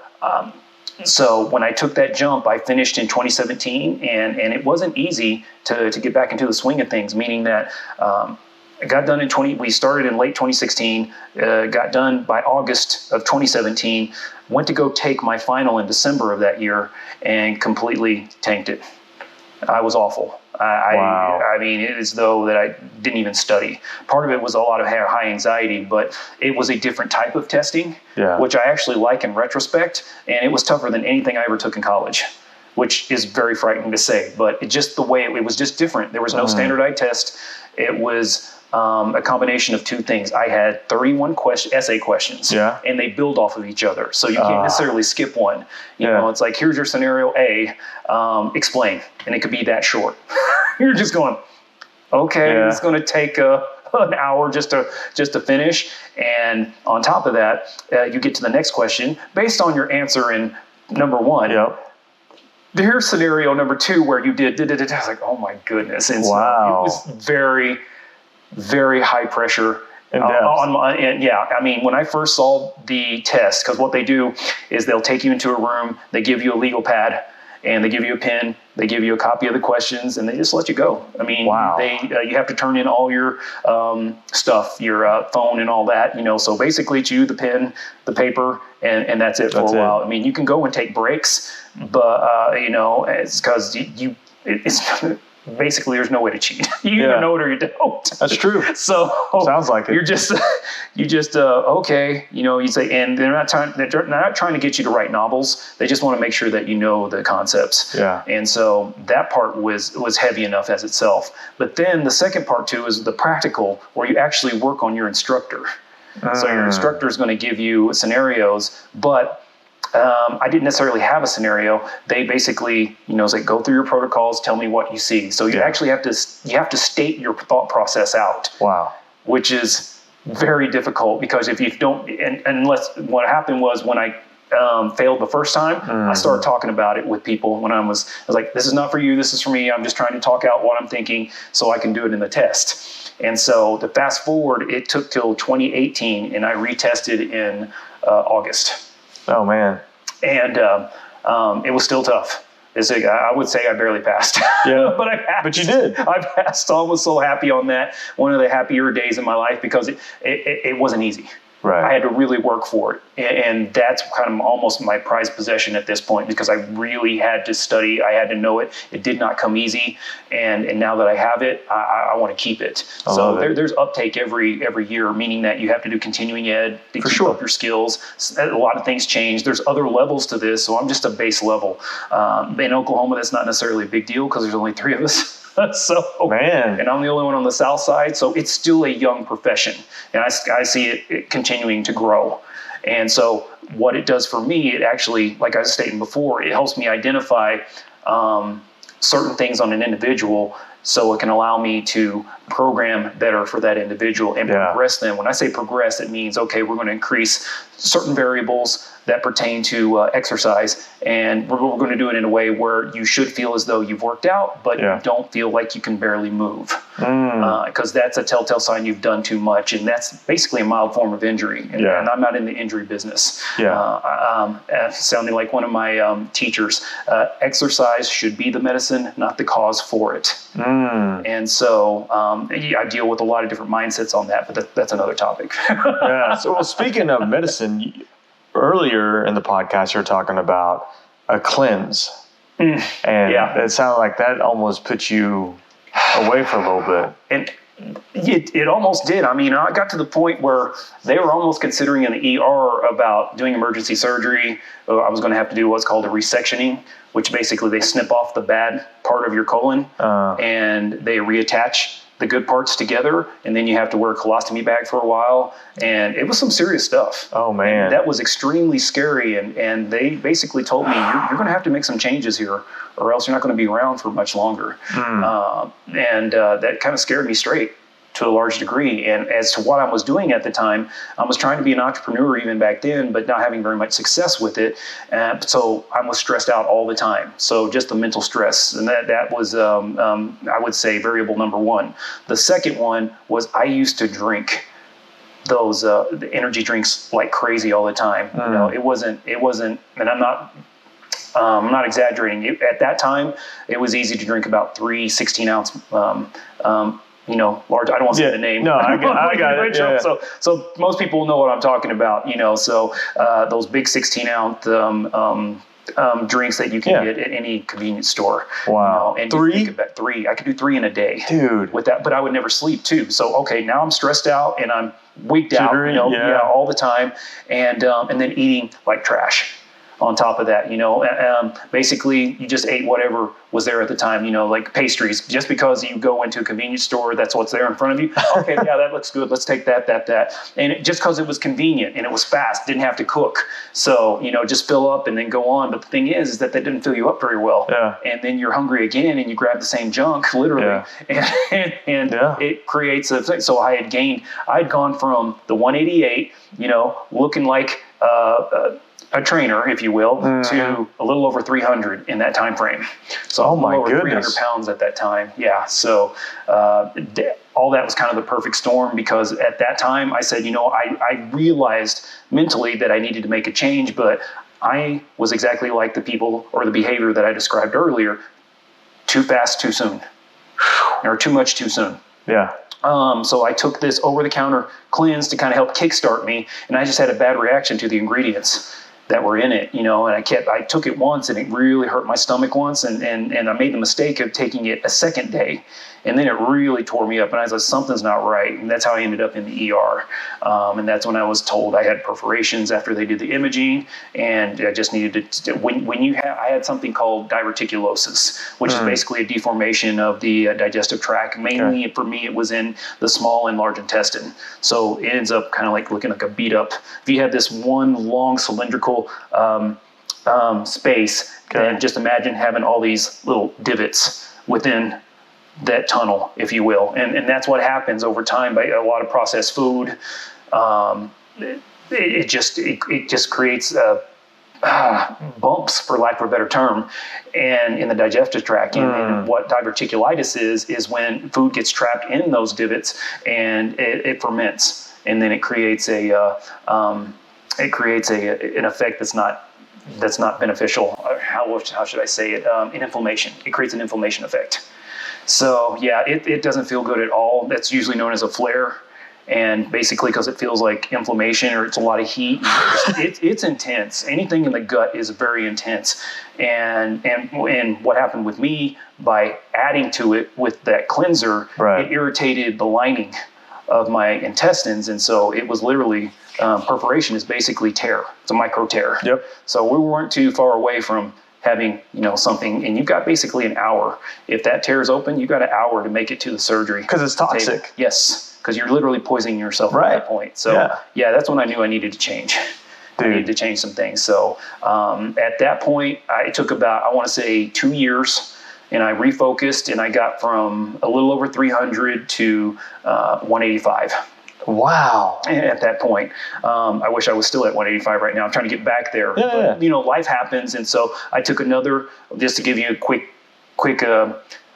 when I took that jump, I finished in 2017, and it wasn't easy to get back into the swing of things, meaning that I got done we started in late 2016, got done by August of 2017, went to go take my final in December of that year and completely tanked it. I was awful. I mean, it is though that I didn't even study. Part of it was a lot of high anxiety, but it was a different type of testing, which I actually like in retrospect, and it was tougher than anything I ever took in college, which is very frightening to say, but the way it was just different. There was no standardized test. It was a combination of two things. I had 31 essay questions, and they build off of each other. So you can't necessarily skip one. You know, it's like, here's your scenario A, explain. And it could be that short. You're just going, okay, it's going to take an hour just to finish. And on top of that, you get to the next question based on your answer in number one. Here's scenario number two where you did. I was like, oh my goodness. And so it was very, very high pressure. I mean, when I first saw the test, because what they do is they'll take you into a room, they give you a legal pad, and they give you a pen, they give you a copy of the questions, and they just let you go. I mean, you have to turn in all your stuff, your phone and all that, you know. So basically it's you, the pen, the paper, and that's it for a while. I mean, you can go and take breaks, but, you know, it's because it's basically there's no way to cheat. You either know it or you don't. That's true. So sounds like it. You just okay, you know, you say, and they're not trying to get you to write novels. They just want to make sure that you know the concepts. Yeah. And so that part was heavy enough as itself. But then the second part too is the practical, where you actually work on your instructor. So your instructor is going to give you scenarios, but I didn't necessarily have a scenario. They basically, you know, say, go through your protocols, tell me what you see. So you actually have to state your thought process out. Wow. Which is very difficult, because if you don't, unless what happened was when I failed the first time, I started talking about it with people when I was like, this is not for you, this is for me. I'm just trying to talk out what I'm thinking so I can do it in the test. And so to fast forward, it took till 2018, and I retested in August. Oh man. And it was still tough. I would say I barely passed. Yeah. But I passed. But you did. I passed. I was so happy on that. One of the happier days in my life, because it wasn't easy. Right. I had to really work for it. And that's kind of almost my prized possession at this point, because I really had to study. I had to know it. It did not come easy. And now that I have it, I want to keep it. So there's uptake every year, meaning that you have to do continuing ed to keep up your skills. A lot of things change. There's other levels to this. So I'm just a base level. In Oklahoma, that's not necessarily a big deal, because there's only 3 of us. And I'm the only one on the south side, so it's still a young profession, and I see it continuing to grow. And so what it does for me, it actually, like I was stating before, it helps me identify certain things on an individual, so it can allow me to program better for that individual and progress them. When I say progress, it means, okay, we're going to increase certain variables that pertain to exercise, and we're going to do it in a way where you should feel as though you've worked out, but you don't feel like you can barely move, because that's a telltale sign you've done too much, and that's basically a mild form of injury. And I'm not in the injury business. Sounding like one of my teachers, exercise should be the medicine, not the cause for it. And so I deal with a lot of different mindsets on that, but that's another topic. So speaking of medicine, earlier in the podcast, you're talking about a cleanse. And it sounded like that almost put you away for a little bit. And it almost did. I mean, I got to the point where they were almost considering in the ER about doing emergency surgery. I was going to have to do what's called a resectioning, which basically they snip off the bad part of your colon and they reattach the good parts together, and then you have to wear a colostomy bag for a while. And it was some serious stuff. Oh, man. And that was extremely scary. And they basically told me, you're going to have to make some changes here, or else you're not going to be around for much longer. And that kind of scared me straight to a large degree. And as to what I was doing at the time, I was trying to be an entrepreneur even back then, but not having very much success with it. So I was stressed out all the time. So just the mental stress. And that was, I would say, variable number one. The second one was I used to drink those the energy drinks like crazy all the time. You know, it wasn't, and I'm not exaggerating. At that time, it was easy to drink about 3 16-ounce large. I don't want to say the name. No, I got it. Yeah. So most people know what I'm talking about. So those big 16-ounce drinks that you can get at any convenience store. Wow. And 3? You think about 3. I could do 3 in a day. Dude. With that, but I would never sleep too. So okay, now I'm stressed out and I'm wigged out. All the time, and then eating like trash. On top of that, basically you just ate whatever was there at the time, like pastries. Just because you go into a convenience store, that's what's there in front of you. Okay, yeah, that looks good. Let's take that. And just because it was convenient and it was fast, didn't have to cook. So, just fill up and then go on. But the thing is that didn't fill you up very well. Yeah. And then you're hungry again and you grab the same junk, literally. Yeah. And it creates a thing. So I had gone from the 188, looking like a trainer, if you will, to a little over 300 in that time frame. So over 300 pounds at that time. Yeah. So all that was kind of the perfect storm, because at that time I said, I realized mentally that I needed to make a change, but I was exactly like the people or the behavior that I described earlier. Too fast, too soon, or too much, too soon. Yeah. So I took this over-the-counter cleanse to kind of help kickstart me, and I just had a bad reaction to the ingredients that were in it, and I took it once and it really hurt my stomach once, and I made the mistake of taking it a second day, and then it really tore me up, and I was like, something's not right, and that's how I ended up in the ER, and that's when I was told I had perforations after they did the imaging, and I just needed to, I had something called diverticulosis, which is basically a deformation of the digestive tract. Mainly for me, it was in the small and large intestine, so it ends up kind of like looking like a beat up. If you have this one long cylindrical space, then just imagine having all these little divots within that tunnel, if you will, and that's what happens over time by a lot of processed food. It just creates bumps, for lack of a better term, and in the digestive tract. And what diverticulitis is when food gets trapped in those divots and it ferments, and then it creates an effect that's not beneficial. How should I say it? An inflammation. It creates an inflammation effect. So yeah, it doesn't feel good at all. That's usually known as a flare. And basically because it feels like inflammation or it's a lot of heat, it's intense. Anything in the gut is very intense. And what happened with me, by adding to it with that cleanser, it irritated the lining of my intestines. And so it was literally, perforation is basically tear. It's a micro tear. Yep. So we weren't too far away from having, something, and you've got basically an hour. If that tear is open, you've got an hour to make it to the surgery. Because it's toxic. Table. Yes, because you're literally poisoning yourself at that point. So that's when I knew I needed to change. I needed to change some things. So at that point, I took about, I want to say 2 years, and I refocused, and I got from a little over 300 to 185. Wow. At that point. I wish I was still at 185 right now. I'm trying to get back there. Yeah. But, life happens. And so I took another, just to give you a quick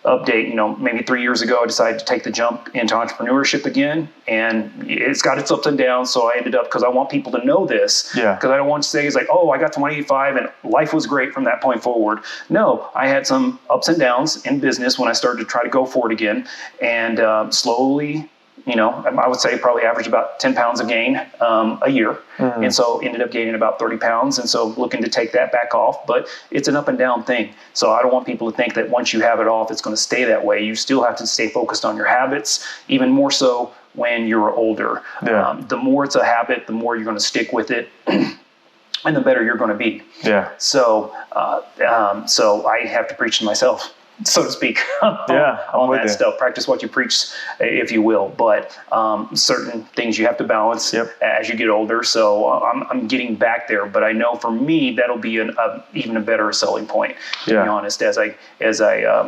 update, maybe 3 years ago, I decided to take the jump into entrepreneurship again. And it's got its ups and downs. So I ended up, because I want people to know this. Yeah. Because I don't want to say it's like, oh, I got to 185 and life was great from that point forward. No, I had some ups and downs in business when I started to try to go for it again. And slowly I would say probably average about 10 pounds of gain a year. And so ended up gaining about 30 pounds. And so looking to take that back off, but it's an up and down thing. So I don't want people to think that once you have it off, it's going to stay that way. You still have to stay focused on your habits, even more so when you're older. Yeah. The more it's a habit, the more you're going to stick with it. And the better you're going to be. Yeah. So I have to preach to myself, so to speak, on that stuff. Practice what you preach, if you will. But certain things you have to balance as you get older. So I'm getting back there. But I know for me, that'll be even a better selling point, to be honest, as I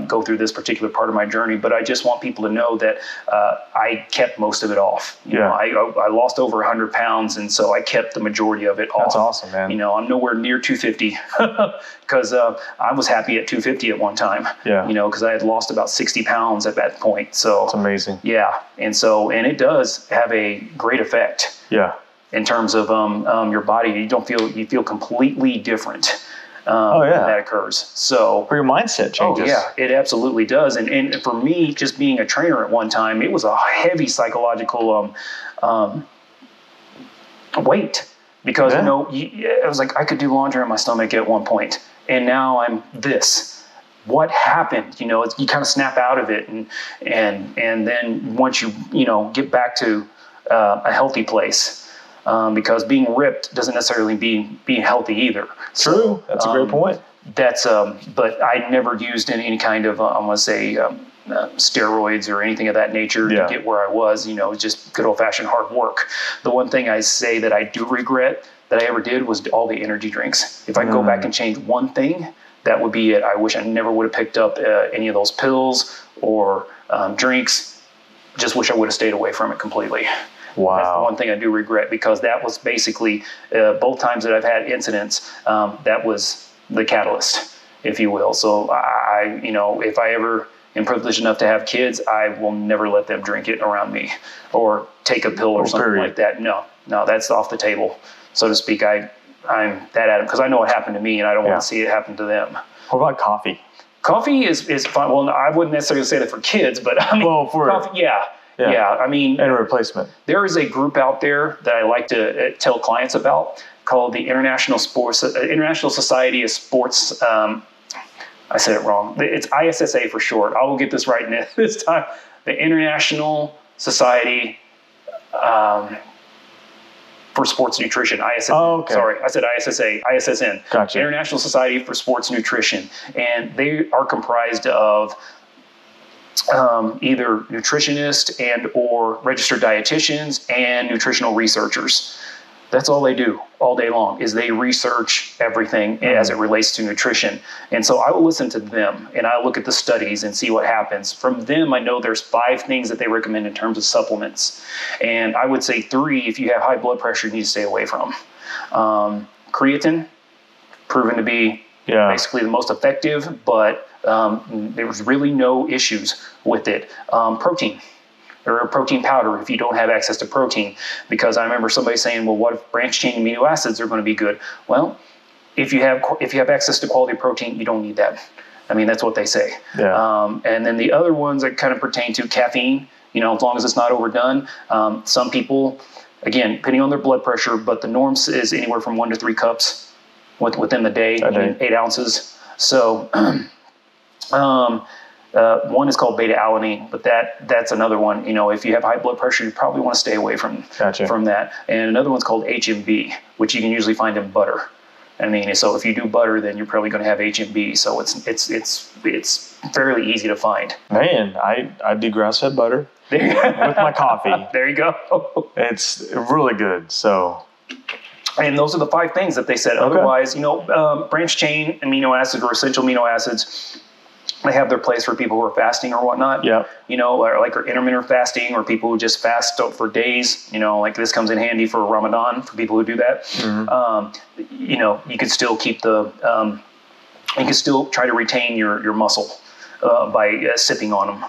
go through this particular part of my journey. But I just want people to know that I kept most of it off. You know, I lost over 100 pounds, and so I kept the majority of it off. That's awesome, man. I'm nowhere near 250 because I was happy at 250 at one time. Yeah. Because I had lost about 60 pounds at that point. So it's amazing. Yeah. And it does have a great effect. Yeah. In terms of your body, you feel completely different. When that occurs. So your mindset changes. Oh yeah, it absolutely does. And for me, just being a trainer at one time, it was a heavy psychological weight because it was like I could do laundry on my stomach at one point, and now I'm this. What happened? You kind of snap out of it, and then once you get back to a healthy place, because being ripped doesn't necessarily mean being healthy either. True, that's a great point. But I never used any kind of I want to say steroids or anything of that nature to get where I was. Just good old fashioned hard work. The one thing I say that I do regret that I ever did was all the energy drinks. If I go back and change one thing, that would be it. I wish I never would have picked up any of those pills or drinks. Just wish I would have stayed away from it completely. Wow. That's the one thing I do regret, because that was basically both times that I've had incidents, that was the catalyst, if you will. So if I ever am privileged enough to have kids, I will never let them drink it around me or take a pill or something like that. No, that's off the table, so to speak. I'm that adamant because I know what happened to me, and I don't want to see it happen to them. What about coffee? Coffee is fun. Well, I wouldn't necessarily say that for kids, but I mean, coffee, yeah. I mean, and a replacement. There is a group out there that I like to tell clients about called the International Society of Sports. I said it wrong. It's ISSA for short. I will get this right this time. The International Society for Sports Nutrition, ISSN. Oh, okay. Sorry, I said ISSA, ISSN. Gotcha. International Society for Sports Nutrition. And they are comprised of either nutritionists and or registered dietitians and nutritional researchers. That's all they do all day long, is they research everything as it relates to nutrition. And so I will listen to them, and I look at the studies and see what happens. From them, I know there's 5 things that they recommend in terms of supplements. And I would say 3, if you have high blood pressure, you need to stay away from. Creatine, proven to be basically the most effective, but there's really no issues with it. Protein. Or a protein powder if you don't have access to protein. Because I remember somebody saying, well, what if branched chain amino acids are going to be good? Well, if you have access to quality protein, you don't need that. I mean, that's what they say. Yeah. And then the other ones that kind of pertain to caffeine, as long as it's not overdone. Some people, again, depending on their blood pressure, but the norm is anywhere from 1 to 3 cups within the day, 8 ounces. So, one is called beta alanine, but that's another one. If you have high blood pressure, you probably want to stay away from that. And another one's called HMB, which you can usually find in butter. I mean, so if you do butter, then you're probably going to have HMB. So it's fairly easy to find. Man, I do grass-fed butter with my coffee. There you go. It's really good. So. And those are the 5 things that they said. Okay. Otherwise, branched chain amino acids or essential amino acids, they have their place for people who are fasting or whatnot. Yeah. Or like intermittent fasting, or people who just fast for days. Like this comes in handy for Ramadan for people who do that. Mm-hmm. You could still keep you can still try to retain your muscle by sipping on them.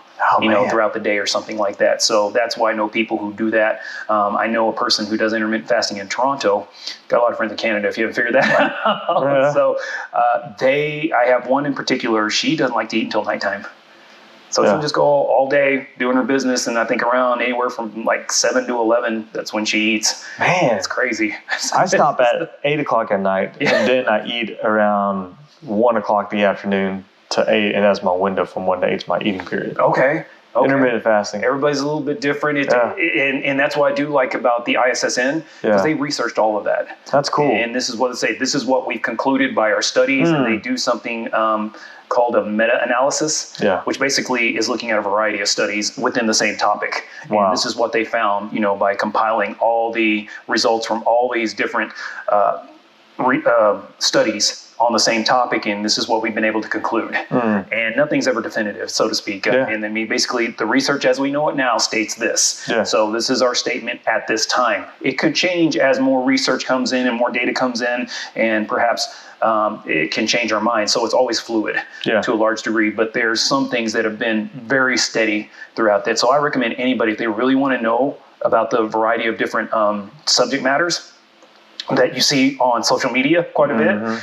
Throughout the day or something like that. So that's why I know people who do that. I know a person who does intermittent fasting in Toronto. Got a lot of friends in Canada, if you haven't figured that out. Yeah. So I have one in particular. She doesn't like to eat until nighttime. So she'll just go all day doing her business, and I think around anywhere from like 7 to 11, that's when she eats. Man, it's crazy. I stop at 8 o'clock at night, and then I eat around 1 o'clock the afternoon to 8, and that's my window from 1 to 8 is my eating period. Okay. Intermittent fasting. Everybody's a little bit different. And that's what I do like about the ISSN, because they researched all of that. That's cool. And this is what they say. This is what we've concluded by our studies, and they do something called a meta-analysis, which basically is looking at a variety of studies within the same topic. Wow. And this is what they found, by compiling all the results from all these different studies on the same topic, and this is what we've been able to conclude. And nothing's ever definitive, so to speak. And I mean, basically, the research as we know it now states this. So this is our statement at this time. It could change as more research comes in and more data comes in, and perhaps it can change our mind. So it's always fluid to a large degree, but there's some things that have been very steady throughout that. So I recommend anybody, if they really want to know about the variety of different subject matters that you see on social media quite a bit,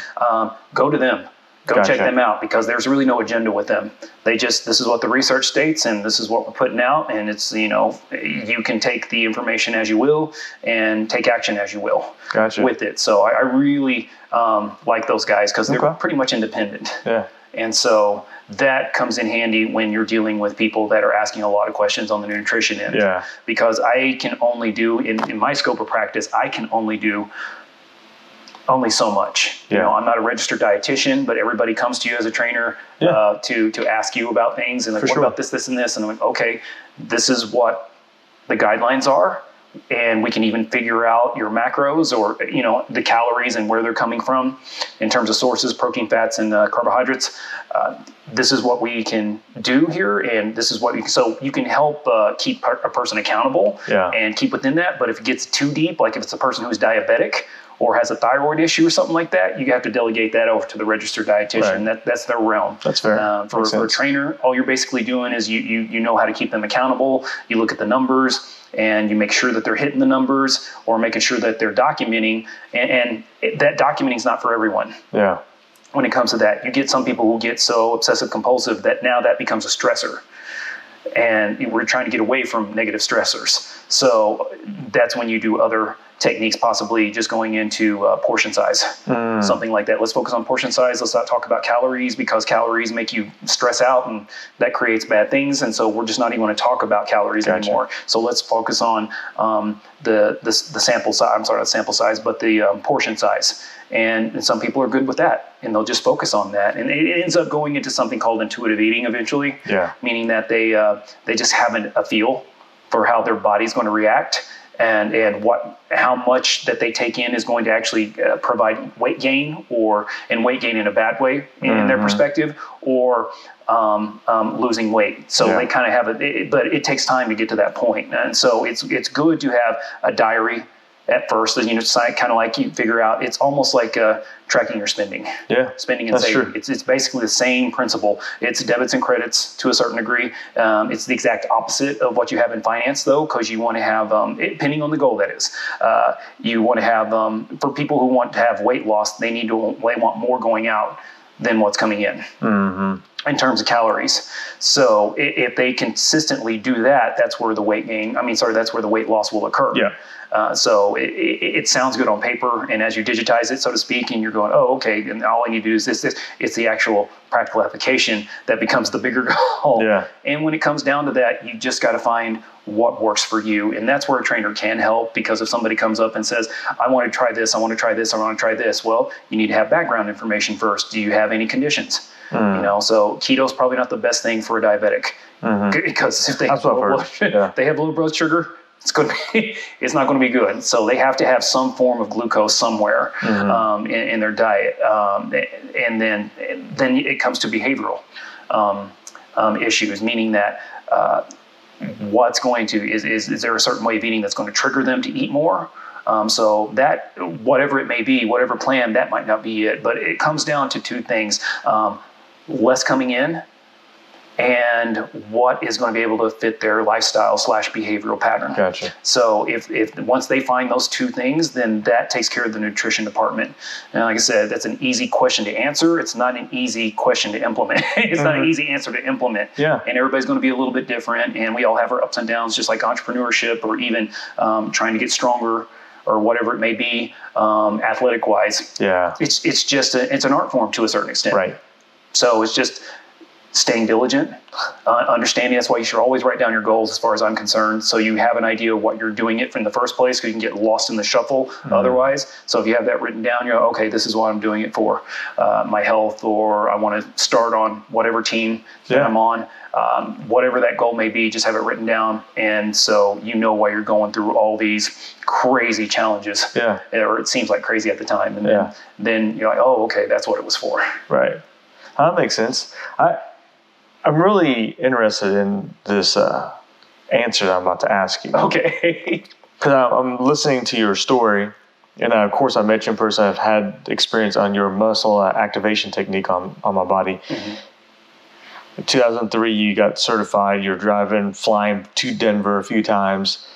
go to them. Go check them out, because there's really no agenda with them. This is what the research states, and this is what we're putting out, and it's, you can take the information as you will and take action as you will with it. So I really like those guys, because they're pretty much independent. And so that comes in handy when you're dealing with people that are asking a lot of questions on the nutrition end. Because I can only do, in my scope of practice, I can only do so much. I'm not a registered dietitian, but everybody comes to you as a trainer to ask you about things, and like, what about this, and this? And I'm like, okay, this is what the guidelines are, and we can even figure out your macros, or the calories and where they're coming from in terms of sources, protein, fats, and carbohydrates. This is what we can do here, and this is what so you can help keep a person accountable and keep within that. But if it gets too deep, like if it's a person who's diabetic or has a thyroid issue or something like that, you have to delegate that over to the registered dietitian. That's their realm. That's fair. For a trainer, all you're basically doing is you know how to keep them accountable. You look at the numbers, and you make sure that they're hitting the numbers, or making sure that they're documenting. And that documenting is not for everyone. When it comes to that, you get some people who get so obsessive compulsive that now that becomes a stressor. And we're trying to get away from negative stressors. So that's when you do other techniques, possibly just going into portion size, something like that. Let's focus on portion size. Let's not talk about calories, because calories make you stress out, and that creates bad things. And so we're just not even going to talk about calories anymore. So let's focus on the sample size. I'm sorry, not sample size, but the portion size. And some people are good with that, and they'll just focus on that. And it ends up going into something called intuitive eating eventually, meaning that they just have a feel for how their body's going to react, and how much that they take in is going to actually provide weight gain, and weight gain in a bad way in their perspective, or losing weight. So they kind of have but it takes time to get to that point. And so it's good to have a diary at first, kind of like you figure out, it's almost like tracking your spending. Spending and saving. It's basically the same principle. It's debits and credits to a certain degree. It's the exact opposite of what you have in finance, though, because you want to have, depending on the goal that is, you want to have, for people who want to have weight loss, they want more going out than what's coming in. In terms of calories. So if they consistently do that, that's where the that's where the weight loss will occur. So it sounds good on paper, and as you digitize it, so to speak, and you're going, oh, okay, and all I need to do is this. It's the actual practical application that becomes the bigger goal. And when it comes down to that, you just got to find what works for you. And that's where a trainer can help, because if somebody comes up and says, I want to try this, I want to try this, I want to try this, well, you need to have background information first. Do you have any conditions? So keto is probably not the best thing for a diabetic, because if they have low blood sugar, it's not going to be good. So they have to have some form of glucose somewhere in their diet, and then it comes to behavioral issues, meaning that what's going to is there a certain way of eating that's going to trigger them to eat more? So that, whatever it may be, whatever plan, that might not be it. But it comes down to two things: less coming in and what is going to be able to fit their lifestyle / behavioral pattern. Gotcha. So if once they find those two things, then that takes care of the nutrition department. And like I said, that's an easy question to answer. It's not an easy question to implement. It's not an easy answer to implement. Yeah. And everybody's going to be a little bit different, and we all have our ups and downs, just like entrepreneurship or even trying to get stronger or whatever it may be, athletic wise. Yeah. It's just it's an art form to a certain extent. Right. So it's just staying diligent, understanding that's why you should always write down your goals as far as I'm concerned, so you have an idea of what you're doing it in the first place, because you can get lost in the shuffle otherwise. So if you have that written down, you're okay, this is what I'm doing it for, my health, or I want to start on whatever team that I'm on, whatever that goal may be, just have it written down. And so you know why you're going through all these crazy challenges, or it seems like crazy at the time. And then you're like, oh, okay, that's what it was for. Right. That makes sense. I'm really interested in this answer that I'm about to ask you. Okay. Because I'm listening to your story, and of course I met you in person. I've had experience on your muscle activation technique on my body. In 2003, you got certified. You're flying to Denver a few times.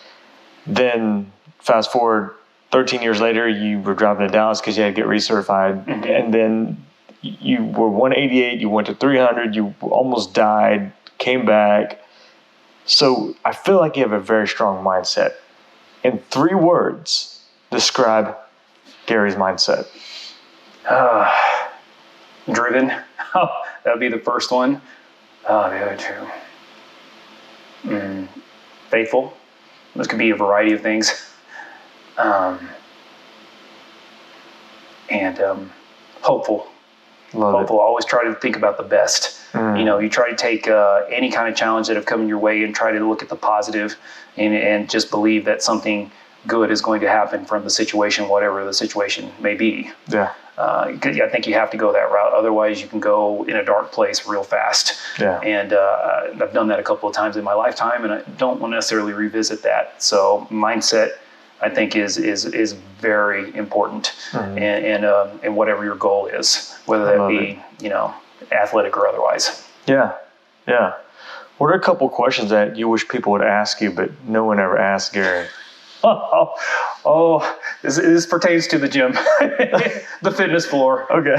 Then fast forward 13 years later, you were driving to Dallas because you had to get recertified. And then you were 188, you went to 300, you almost died, came back. So I feel like you have a very strong mindset. In 3 words, describe Gary's mindset. Driven. That would be the first one. The other two. Faithful. This could be a variety of things. And hopeful. Hopeful. Always try to think about the best. You know, you try to take any kind of challenge that have come your way and try to look at the positive, and just believe that something good is going to happen from the situation, whatever the situation may be. Yeah. I think you have to go that route. Otherwise, you can go in a dark place real fast. Yeah. And I've done that a couple of times in my lifetime, and I don't want to necessarily revisit that. So mindset, I think, is very important, and whatever your goal is, whether that be athletic or otherwise. Yeah. What are a couple questions that you wish people would ask you, but no one ever asked Gary? This pertains to the gym, the fitness floor. Okay.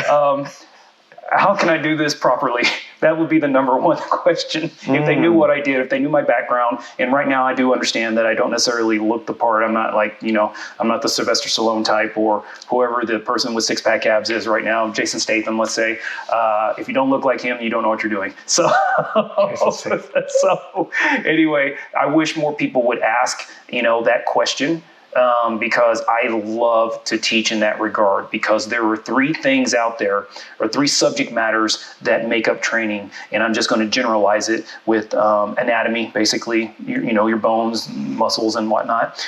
How can I do this properly? That would be the number one question. If they knew what I did, if they knew my background, and right now I do understand that I don't necessarily look the part. I'm not like, I'm not the Sylvester Stallone type or whoever the person with 6-pack abs is right now, Jason Statham, let's say. If you don't look like him, you don't know what you're doing. So anyway, I wish more people would ask, that question. Because I love to teach in that regard, because there are 3 things out there, or 3 subject matters that make up training. And I'm just going to generalize it with anatomy, basically, your bones, muscles, and whatnot.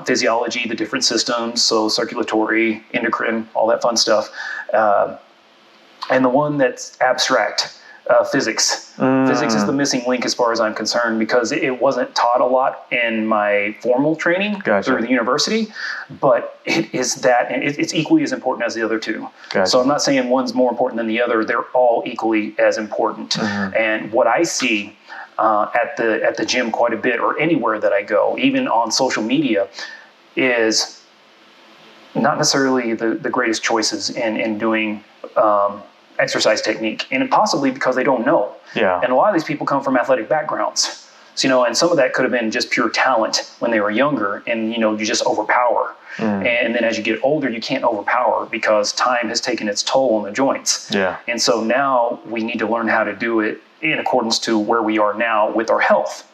Physiology, the different systems, so circulatory, endocrine, all that fun stuff. And the one that's abstract, physics. Physics is the missing link as far as I'm concerned, because it wasn't taught a lot in my formal training through the university, but it is that, and it's equally as important as the other 2. So I'm not saying one's more important than the other. They're all equally as important. And what I see at the gym quite a bit, or anywhere that I go, even on social media, is not necessarily the greatest choices in doing exercise technique, and possibly because they don't know. Yeah. And a lot of these people come from athletic backgrounds. So, and some of that could have been just pure talent when they were younger, and you just overpower. And then as you get older, you can't overpower because time has taken its toll on the joints. Yeah. And so now we need to learn how to do it in accordance to where we are now with our health.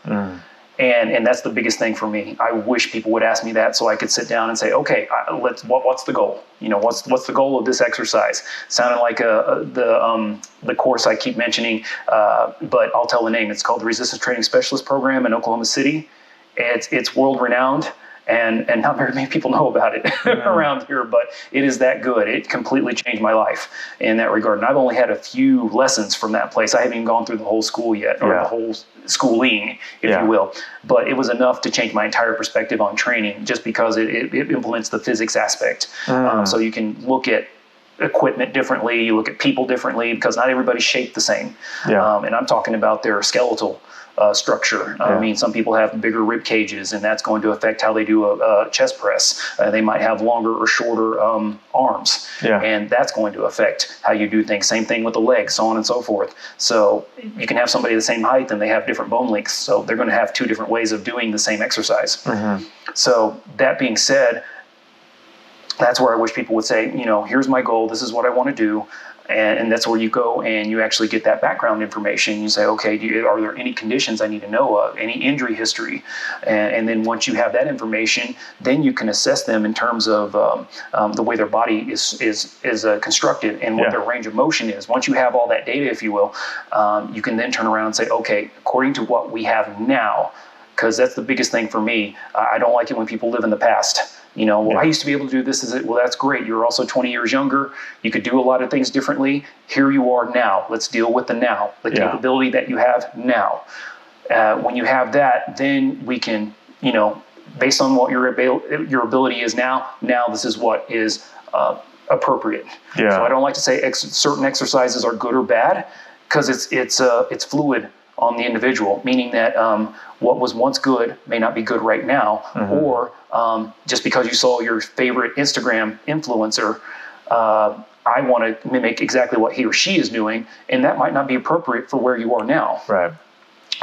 And that's the biggest thing for me. I wish people would ask me that, so I could sit down and say, okay, what's the goal? What's the goal of this exercise? Sounded like the course I keep mentioning, but I'll tell the name. It's called the Resistance Training Specialist Program in Oklahoma City. It's world renowned. And not very many people know about it around here, but it is that good. It completely changed my life in that regard. And I've only had a few lessons from that place. I haven't even gone through the whole school yet, or the whole schooling, if you will. But it was enough to change my entire perspective on training, just because it implements the physics aspect. So you can look at equipment differently. You look at people differently because not everybody's shaped the same. Yeah. And I'm talking about their skeletal structure. I mean, some people have bigger rib cages, and that's going to affect how they do a chest press. They might have longer or shorter arms, and that's going to affect how you do things. Same thing with the legs, so on and so forth. So you can have somebody the same height and they have different bone lengths, so they're going to have two different ways of doing the same exercise. Mm-hmm. So that being said, that's where I wish people would say, here's my goal. This is what I want to do. And that's where you go and you actually get that background information. You say, okay, are there any conditions I need to know of, any injury history? And then once you have that information, then you can assess them in terms of the way their body is constructed and what their range of motion is. Once you have all that data, if you will, you can then turn around and say, okay, according to what we have now, because that's the biggest thing for me. I don't like it when people live in the past. I used to be able to do this. Well, that's great. You're also 20 years younger. You could do a lot of things differently. Here you are now. Let's deal with the now, the capability that you have now. When you have that, then we can, based on what your ability is now this is what is appropriate. Yeah. So I don't like to say certain exercises are good or bad because it's fluid on the individual, meaning that what was once good may not be good right now, or just because you saw your favorite Instagram influencer, I want to mimic exactly what he or she is doing, and that might not be appropriate for where you are now. Right.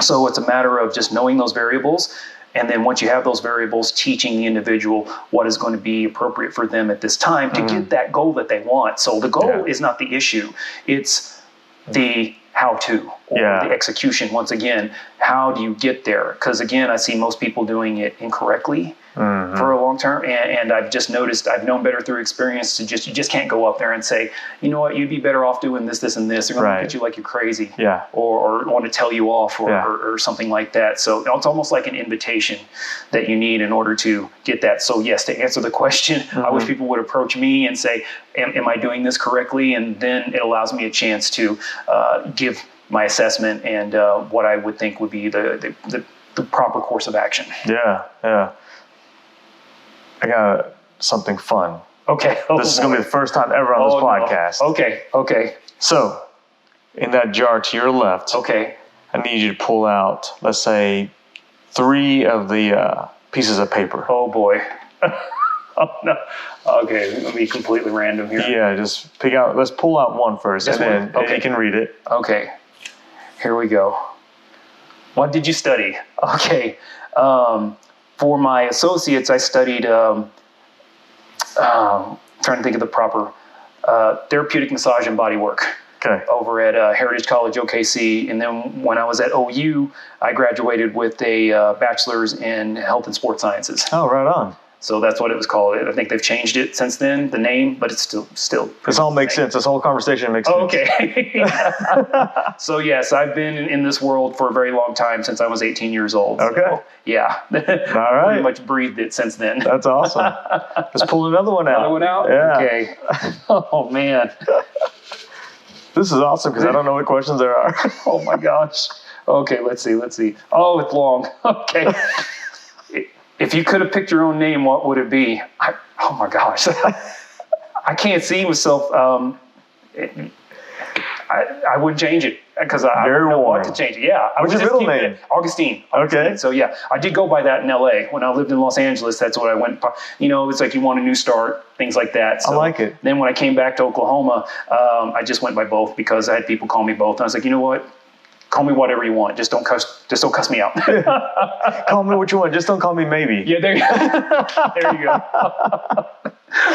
So it's a matter of just knowing those variables, and then once you have those variables, teaching the individual what is going to be appropriate for them at this time to get that goal that they want. So the goal is not the issue. It's the how-to or the execution. Once again, how do you get there? Because again, I see most people doing it incorrectly for a long term, and I've just noticed, I've known better through experience to you just can't go up there and say, you know what, you'd be better off doing this, this, and this. They're going to look at you like you're crazy, or want to tell you off, or something like that. So it's almost like an invitation that you need in order to get that. So yes, to answer the question, I wish people would approach me and say, am I doing this correctly? And then it allows me a chance to give my assessment and what I would think would be the proper course of action. Yeah. I got something fun. Okay. This is going to be the first time ever on this podcast. No. Okay. So, in that jar to your left, I need you to pull out, let's say, 3 of the pieces of paper. Oh, boy. Oh, no. Okay, let me be completely random here. Yeah, just pick out, let's pull out one first, and then you can read it. Okay. Here we go. What did you study? Okay. For my associates, I studied, trying to think of the proper, therapeutic massage and body work. Over at Heritage College, OKC. And then when I was at OU, I graduated with a bachelor's in health and sports sciences. Oh, right on. So that's what it was called. I think they've changed it since then, the name, but it's still. This all makes sense. This whole conversation makes sense. Okay. So yes, I've been in this world for a very long time, since I was 18 years old. Okay. So, yeah. All right. Pretty much breathed it since then. That's awesome. Let's pull another one out. Another one out? Yeah. Okay. Oh, man. This is awesome because I don't know what questions there are. Oh, my gosh. Okay, let's see. Oh, it's long. Okay. If you could have picked your own name, what would it be? Oh my gosh. I can't see myself. I wouldn't change it because I don't know what to change it. Yeah. What's your middle name? Augustine. Okay. So yeah, I did go by that in LA. When I lived in Los Angeles, that's what I went. It's like you want a new start, things like that. So I like it. Then when I came back to Oklahoma, I just went by both because I had people call me both. And I was like, you know what? Call me whatever you want. Just don't cuss me out. Call me what you want. Just don't call me maybe. Yeah, there you go. There you go.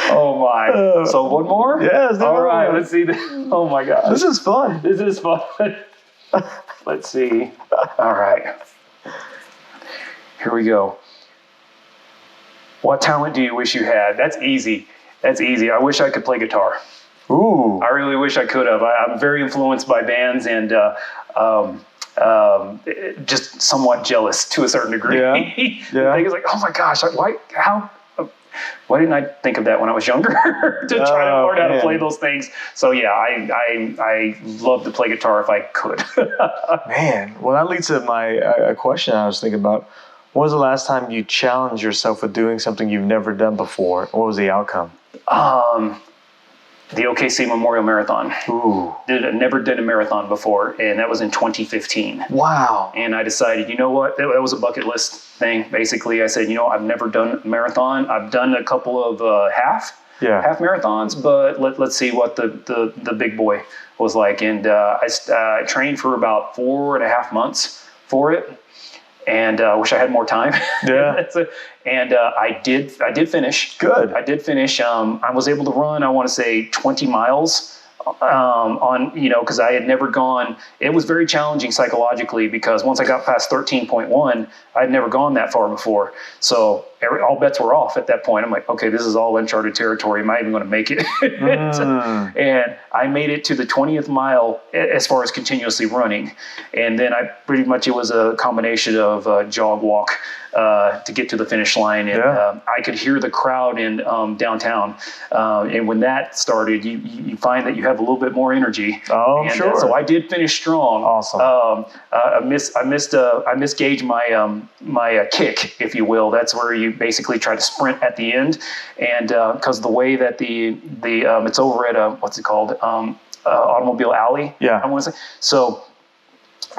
Oh my. So one more? Yeah. All right. Let's see. Oh my gosh. This is fun. Let's see. All right. Here we go. What talent do you wish you had? That's easy. I wish I could play guitar. Ooh. I really wish I could have. I'm very influenced by bands and just somewhat jealous to a certain degree. Yeah. I think it's like, oh my gosh, why didn't I think of that when I was younger to try to learn how to play those things? So yeah, I love to play guitar if I could. Man, well that leads to a question I was thinking about. When was the last time you challenged yourself with doing something you've never done before? What was the outcome? The Okc Memorial Marathon. Ooh. Never did a marathon before, and that was in 2015. Wow. And I decided, you know what? That was a bucket list thing. Basically, I said, I've never done a marathon. I've done a couple of half marathons, but let's see what the big boy was like. And I trained for about 4.5 months for it. And I wish I had more time. Yeah. And I did finish. Good. I did finish. I was able to run, I want to say 20 miles because I had never gone. It was very challenging psychologically because once I got past 13.1, I'd never gone that far before. So all bets were off at that point. I'm like, okay, this is all uncharted territory. Am I even going to make it? And I made it to the 20th mile as far as continuously running. And then it was a combination of jog walk to get to the finish line. And I could hear the crowd in downtown. And when that started, you find that you have a little bit more energy. Oh, and, sure. So I did finish strong. Awesome. I misgauged my kick, if you will. That's where you basically try to sprint at the end, and because the way that the it's over at what's it called, Automobile Alley. Yeah. I want to say. So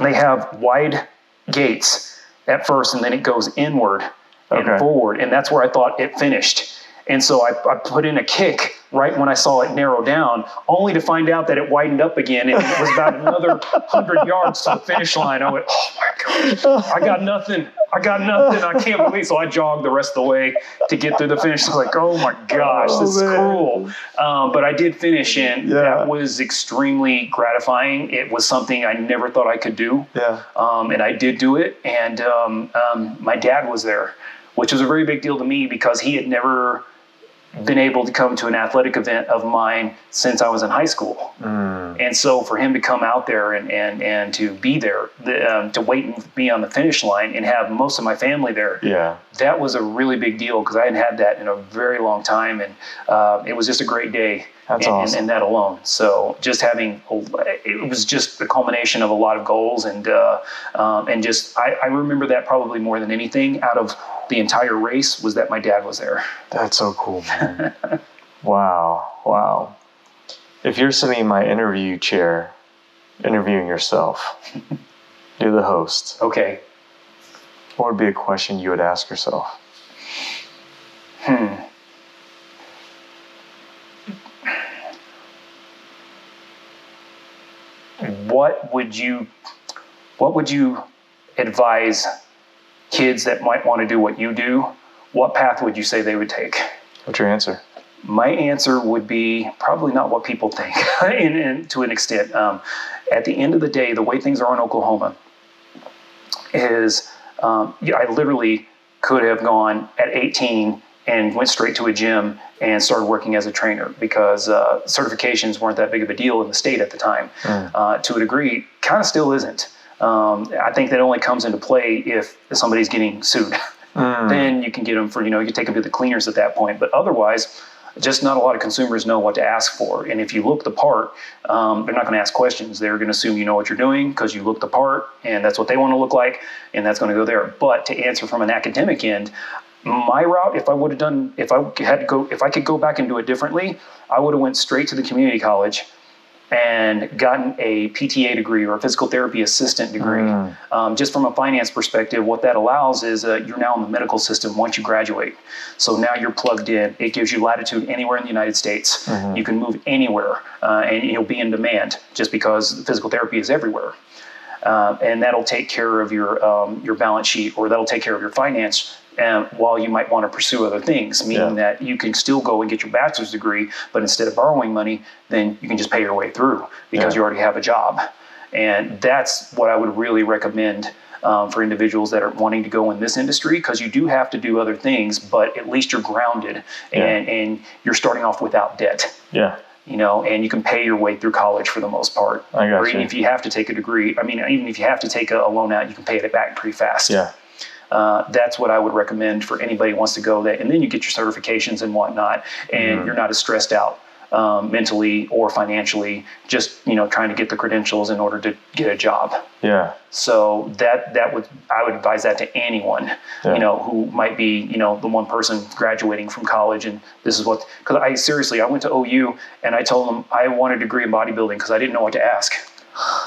they have wide gates at first, and then it goes inward and forward, and that's where I thought it finished. And so I put in a kick right when I saw it narrow down, only to find out that it widened up again, and it was about another 100 yards to the finish line. I went, oh my gosh, I got nothing. I can't believe. So I jogged the rest of the way to get through the finish. I was like, oh my gosh, this is cruel. But I did finish, and that was extremely gratifying. It was something I never thought I could do. Yeah. And I did do it. And my dad was there, which was a very big deal to me because he had never been able to come to an athletic event of mine since I was in high school. And so for him to come out there and to be there, to wait and be on the finish line and have most of my family there, that was a really big deal because I hadn't had that in a very long time. And it was just a great day. That's awesome. And that alone. So just it was just the culmination of a lot of goals. And just, I remember that probably more than anything out of the entire race was that my dad was there. That's so cool, man. Wow. If you're sitting in my interview chair, interviewing yourself, you're the host. Okay. What would be a question you would ask yourself? What would you advise kids that might want to do what you do? What path would you say they would take? What's your answer? My answer would be probably not what people think, to an extent. At the end of the day, the way things are in Oklahoma is I literally could have gone at 18 and went straight to a gym and started working as a trainer because certifications weren't that big of a deal in the state at the time. To a degree, kind of still isn't. I think that only comes into play if somebody's getting sued. Then you can get them for, you can take them to the cleaners at that point. But otherwise, just not a lot of consumers know what to ask for. And if you look the part, they're not going to ask questions. They're going to assume you know what you're doing because you look the part and that's what they want to look like. And that's going to go there. But to answer from an academic end, my route, if I could go back and do it differently, I would have went straight to the community college and gotten a PTA degree or a physical therapy assistant degree. Just from a finance perspective, what that allows is you're now in the medical system once you graduate. So now you're plugged in. It gives you latitude anywhere in the United States. You can move anywhere and you'll be in demand just because physical therapy is everywhere. And that'll take care of your balance sheet, or that'll take care of your finance while you might want to pursue other things, meaning that you can still go and get your bachelor's degree, but instead of borrowing money, then you can just pay your way through because you already have a job. And that's what I would really recommend for individuals that are wanting to go in this industry, because you do have to do other things, but at least you're grounded and you're starting off without debt. And you can pay your way through college for the most part. Or even if you have to take a degree, even if you have to take a loan out, you can pay it back pretty fast. That's what I would recommend for anybody who wants to go there. And then you get your certifications and whatnot, and you're not as stressed out mentally or financially, just, trying to get the credentials in order to get a job. Yeah. So I would advise that to anyone, who might be, the one person graduating from college. And this is because I went to OU and I told them I want a degree in bodybuilding because I didn't know what to ask.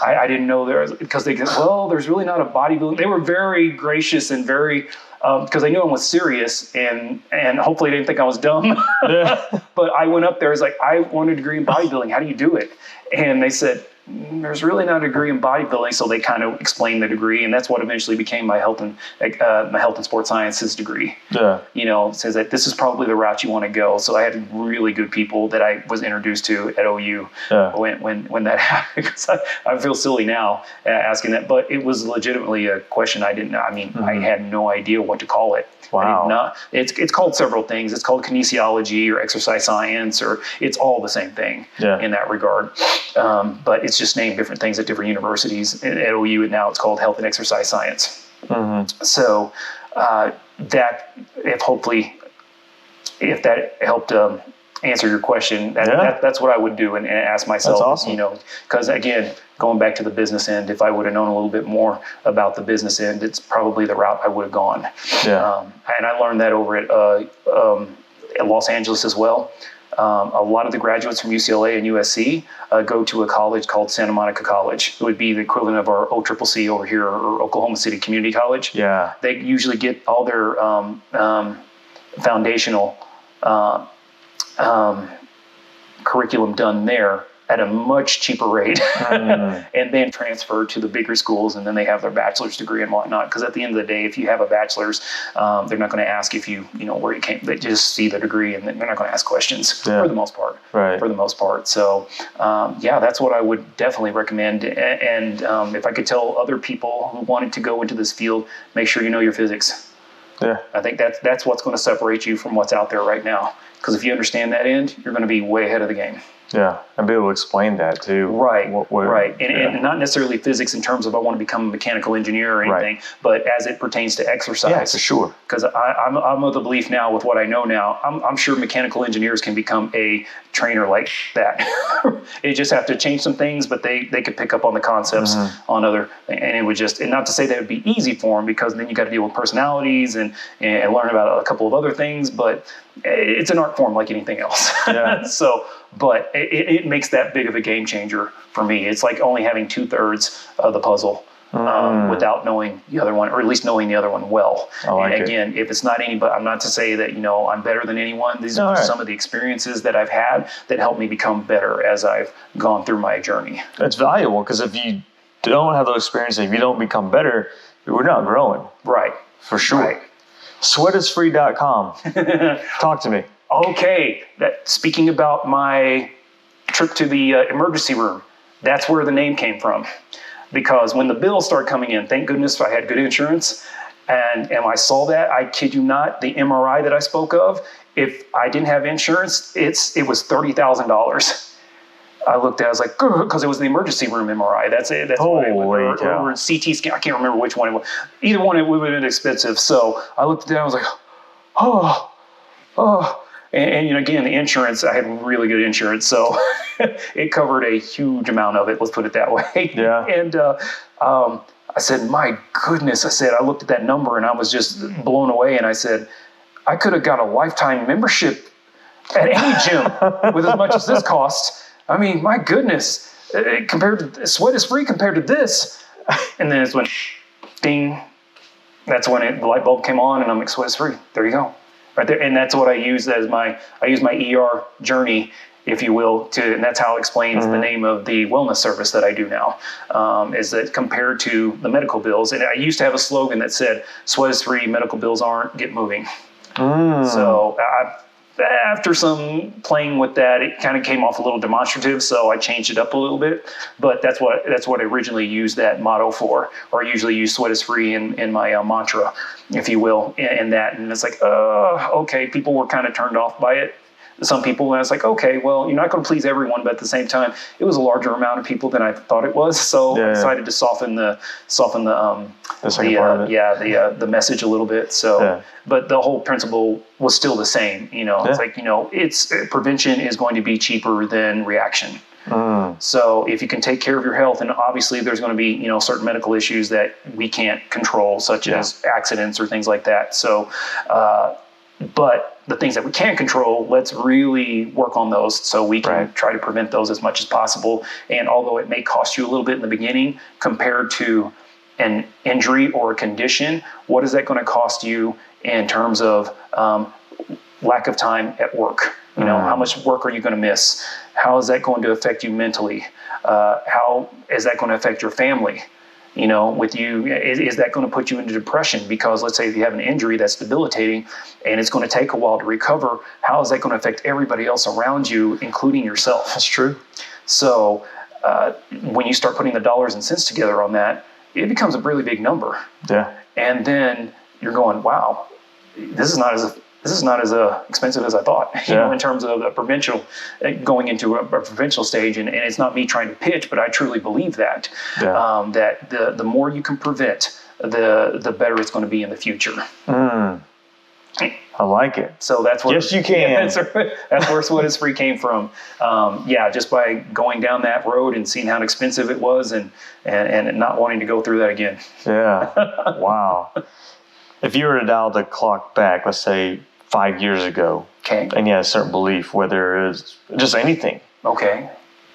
I didn't know because they said, well, there's really not a bodybuilding. They were very gracious and very, because they knew I was serious and hopefully they didn't think I was dumb. But I went up there, I was like, I want a degree in bodybuilding. How do you do it? And they said, there's really not a degree in bodybuilding. So they kind of explained the degree, and that's what eventually became my health and sports sciences degree. Yeah. Says that this is probably the route you want to go. So I had really good people that I was introduced to at OU when that happened. Because I feel silly now asking that, but it was legitimately a question I didn't know. I mean, I had no idea what to call it. Wow. It's called several things. It's called kinesiology or exercise science, or it's all the same thing in that regard. But it's just named different things at different universities. At OU, and now it's called health and exercise science. Mm-hmm. So that if that helped answer your question, that's what I would do and ask myself. That's awesome. Because again, going back to the business end, if I would have known a little bit more about the business end, it's probably the route I would have gone. Yeah. And I learned that over at Los Angeles as well. A lot of the graduates from UCLA and USC go to a college called Santa Monica College. It would be the equivalent of our OCCC over here, or Oklahoma City Community College. Yeah. They usually get all their foundational curriculum done there at a much cheaper rate, and then transfer to the bigger schools, and then they have their bachelor's degree and whatnot. Because at the end of the day, if you have a bachelor's, they're not going to ask if where you came. They just see the degree, and they're not going to ask questions for the most part. Right. For the most part. So, that's what I would definitely recommend. And if I could tell other people who wanted to go into this field, make sure you know your physics. Yeah. I think that's what's going to separate you from what's out there right now. Because if you understand that end, you're going to be way ahead of the game. Yeah, and be able to explain that too. Right, right. And not necessarily physics in terms of I want to become a mechanical engineer or anything, but as it pertains to exercise. Yeah, for sure. Because I'm of the belief now, with what I know now, I'm sure mechanical engineers can become a trainer like that. They just have to change some things, but they could pick up on the concepts on other, and it would just, and not to say that it would be easy for them, because then you got to deal with personalities and learn about a couple of other things, but it's an art form like anything else. Yeah. But it makes that big of a game changer for me. It's like only having 2/3 of the puzzle without knowing the other one, or at least knowing the other one well. And again, if it's not anybody, I'm not to say that, I'm better than anyone. These are some of the experiences that I've had that helped me become better as I've gone through my journey. It's valuable, because if you don't have those experiences, if you don't become better, we're not growing. Right. For sure. Right. Sweatisfree.com. Talk to me. Okay. Speaking about my trip to the emergency room, that's where the name came from. Because when the bills started coming in, thank goodness I had good insurance, and I saw that, I kid you not, the MRI that I spoke of, if I didn't have insurance, it was $30,000. I looked at it, I was like, because it was the emergency room MRI. That's it. That's or CT scan. I can't remember which one it was. Either one, it would have been expensive. So I looked at that, I was like, oh. And again, the insurance, I had really good insurance. So it covered a huge amount of it, let's put it that way. Yeah. And I said, my goodness, I looked at that number and I was just blown away. And I said, I could have got a lifetime membership at any gym with as much as this costs. I mean, my goodness, compared to Sweat is Free compared to this. And then it's when ding, that's when the light bulb came on, and I'm like, Sweat is Free. There you go. Right there. And that's what I use as my ER journey, if you will, and that's how it explains the name of the wellness service that I do now, is that compared to the medical bills. And I used to have a slogan that said, Sweat is Free, medical bills aren't, get moving. So after some playing with that, it kind of came off a little demonstrative, so I changed it up a little bit. But that's what I originally used that motto for, or I usually use Sweat is Free in my mantra, if you will, in that. And it's like, okay, people were kind of turned off by it. some people, and I was like, okay, well, you're not going to please everyone, but at the same time, it was a larger amount of people than I thought it was. So I decided to soften the message a little bit. So, but the whole principle was still the same. It's like, it's prevention is going to be cheaper than reaction. So if you can take care of your health, and obviously there's going to be, certain medical issues that we can't control, such as accidents or things like that. So, but the things that we can control, let's really work on those so we can try to prevent those as much as possible. And although it may cost you a little bit in the beginning compared to an injury or a condition, what is that going to cost you in terms of lack of time at work? How much work are you going to miss? How is that going to affect you mentally? How is that going to affect your family? With you, is that going to put you into depression? Because let's say if you have an injury that's debilitating and it's going to take a while to recover, how is that going to affect everybody else around you, including yourself? That's true. So when you start putting the dollars and cents together on that, it becomes a really big number. Yeah. And then you're going, wow, this is not as expensive as I thought, in terms of the provincial, going into a provincial stage. And it's not me trying to pitch, but I truly believe that, that the more you can prevent, the better it's going to be in the future. I like it. So that's what. Yes, you can. Yeah, that's where Sweat is Free came from. Just by going down that road and seeing how expensive it was, and not wanting to go through that again. Yeah. Wow. If you were to dial the clock back, let's say 5 years ago, and you had a certain belief, whether it's just anything,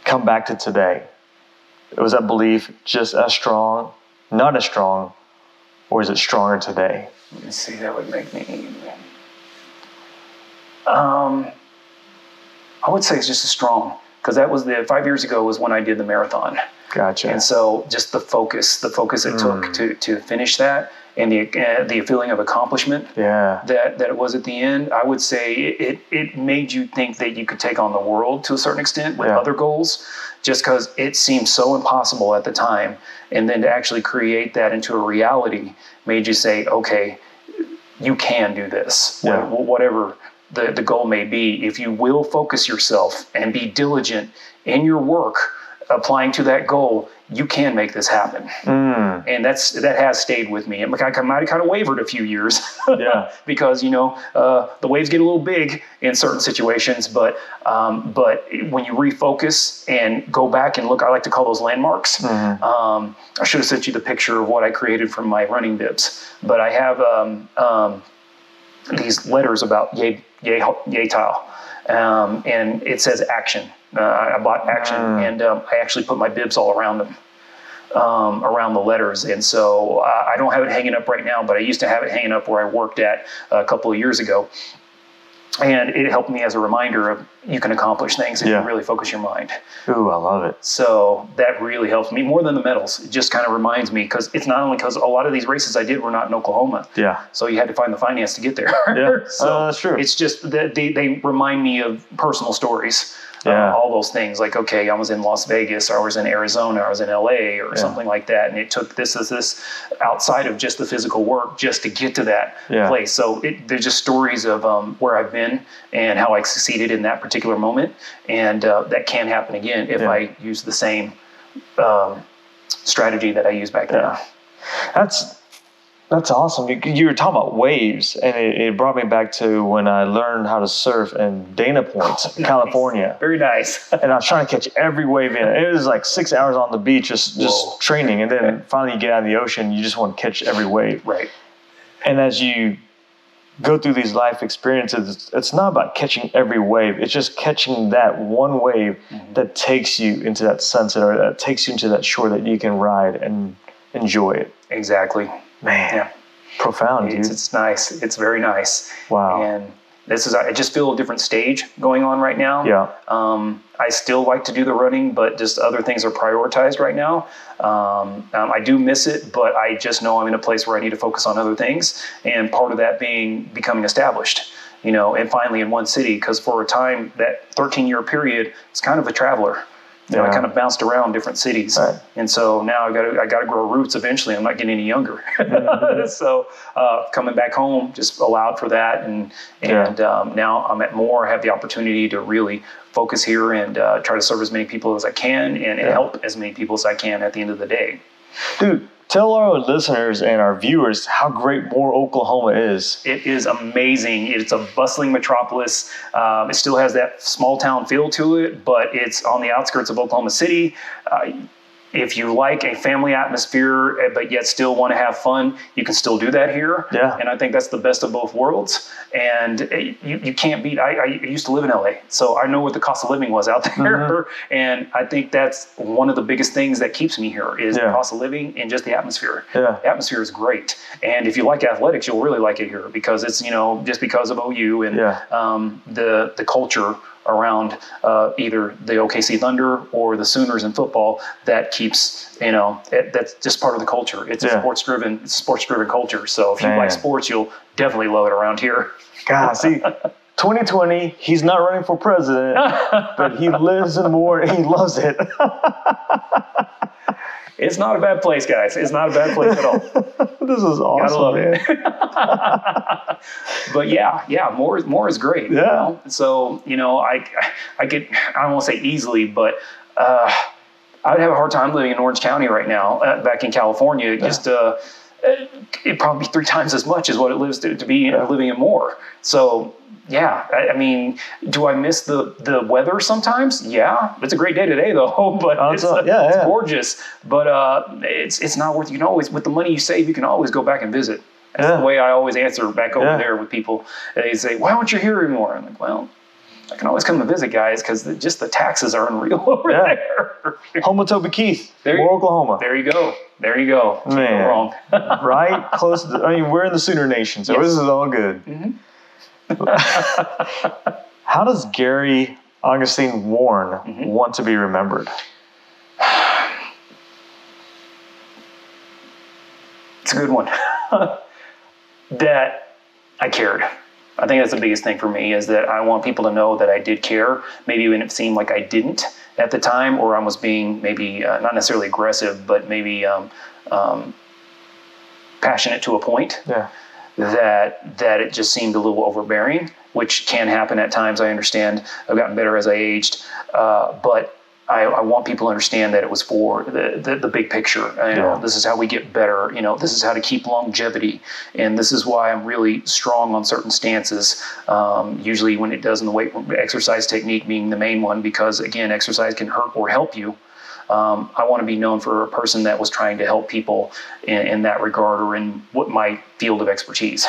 come back to today, was that belief just as strong, not as strong, or is it stronger today? Let me see, that would make me... I would say it's just as strong, because that was 5 years ago was when I did the marathon. Gotcha. And so just the focus it took to finish that, and the feeling of accomplishment that it was at the end, I would say it made you think that you could take on the world to a certain extent with other goals, just because it seemed so impossible at the time. And then to actually create that into a reality made you say, okay, you can do this, whatever the goal may be. If you will focus yourself and be diligent in your work, applying to that goal, you can make this happen. And that has stayed with me. I might have kind of wavered a few years because, the waves get a little big in certain situations, but when you refocus and go back and look, I like to call those landmarks. I should have sent you the picture of what I created from my running bibs, but I have these letters about Yale, and it says action. I bought action, and I actually put my bibs all around them, around the letters. And so I don't have it hanging up right now, but I used to have it hanging up where I worked at a couple of years ago. And it helped me as a reminder of you can accomplish things if you really focus your mind. Ooh, I love it. So that really helps me more than the medals. It just kind of reminds me, because it's not only because a lot of these races I did were not in Oklahoma. Yeah. So you had to find the finance to get there. Yeah. So that's true. It's just that they remind me of personal stories. All those things, like, okay, I was in Las Vegas, or I was in Arizona, or I was in LA, or something like that. And it took this outside of just the physical work just to get to that place. So they're just stories of where I've been and how I succeeded in that particular moment. And that can happen again if I use the same strategy that I used back then. That's awesome. You were talking about waves, and it brought me back to when I learned how to surf in Dana Point, California. Very nice. And I was trying to catch every wave in. It was like 6 hours on the beach just training, and then finally you get out of the ocean, you just want to catch every wave. Right. And as you go through these life experiences, it's not about catching every wave. It's just catching that one wave that takes you into that sunset, or that takes you into that shore that you can ride and enjoy it. Exactly. Man, profound, dude. It's nice. It's very nice. Wow. And I just feel a different stage going on right now. Yeah. I still like to do the running, but just other things are prioritized right now. I do miss it, but I just know I'm in a place where I need to focus on other things. And part of that being becoming established, and finally in one city, because for a time, that 13-year period, it's kind of a traveler. You know, I kind of bounced around different cities, and so now I got to grow roots eventually. I'm not getting any younger, so coming back home just allowed for that, and now I'm at Moore. I have the opportunity to really focus here and try to serve as many people as I can, and help as many people as I can at the end of the day. Dude, tell our listeners and our viewers how great Moore, Oklahoma is. It is amazing. It's a bustling metropolis. It still has that small town feel to it, but it's on the outskirts of Oklahoma City. If you like a family atmosphere, but yet still want to have fun, you can still do that here. Yeah. And I think that's the best of both worlds. And you can't beat, I used to live in LA, so I know what the cost of living was out there. And I think that's one of the biggest things that keeps me here is the cost of living and just the atmosphere. The atmosphere is great. And if you like athletics, you'll really like it here because it's, you know, just because of OU and the culture around either the OKC Thunder or the Sooners in football that keeps, you know, that's just part of the culture. It's a sports-driven culture. So if you like sports, you'll definitely love it around here. God, see, 2020, he's not running for president, but he lives in Moore and he loves it. It's not a bad place, guys. It's not a bad place at all. This is awesome. Gotta love it. But yeah, Moore is great. Yeah. You know? So, you know, I won't say easily, but I would have a hard time living in Orange County right now, back in California. Just it'd probably be 3 times as much as what it lives to be living in Moore. So yeah, I mean, do I miss the weather sometimes? Yeah, it's a great day today though, but it's gorgeous. But it's not worth. You can always, with the money you save, you can always go back and visit. That's the way I always answer back over there with people. They say, "Why aren't you here anymore?" I'm like, "Well, I can always come and visit, guys, because just the taxes are unreal over there." Home of Toby Keith, Moore, Oklahoma. There you go. There you go. Man, can't go wrong. Right close to. I mean, we're in the Sooner Nation, so this is all good. How does Gary Augustine Warren want to be remembered? It's a good one. That I cared. I think that's the biggest thing for me, is that I want people to know that I did care, maybe when it seemed like I didn't at the time, or I was being maybe not necessarily aggressive, but maybe passionate to a point. That it just seemed a little overbearing, which can happen at times. I understand. I've gotten better as I aged, but I want people to understand that it was for the big picture. You know, this is how we get better. You know, this is how to keep longevity, and this is why I'm really strong on certain stances. Usually, when it does in the weight exercise technique being the main one, because again, exercise can hurt or help you. I want to be known for a person that was trying to help people in that regard, or in what my field of expertise.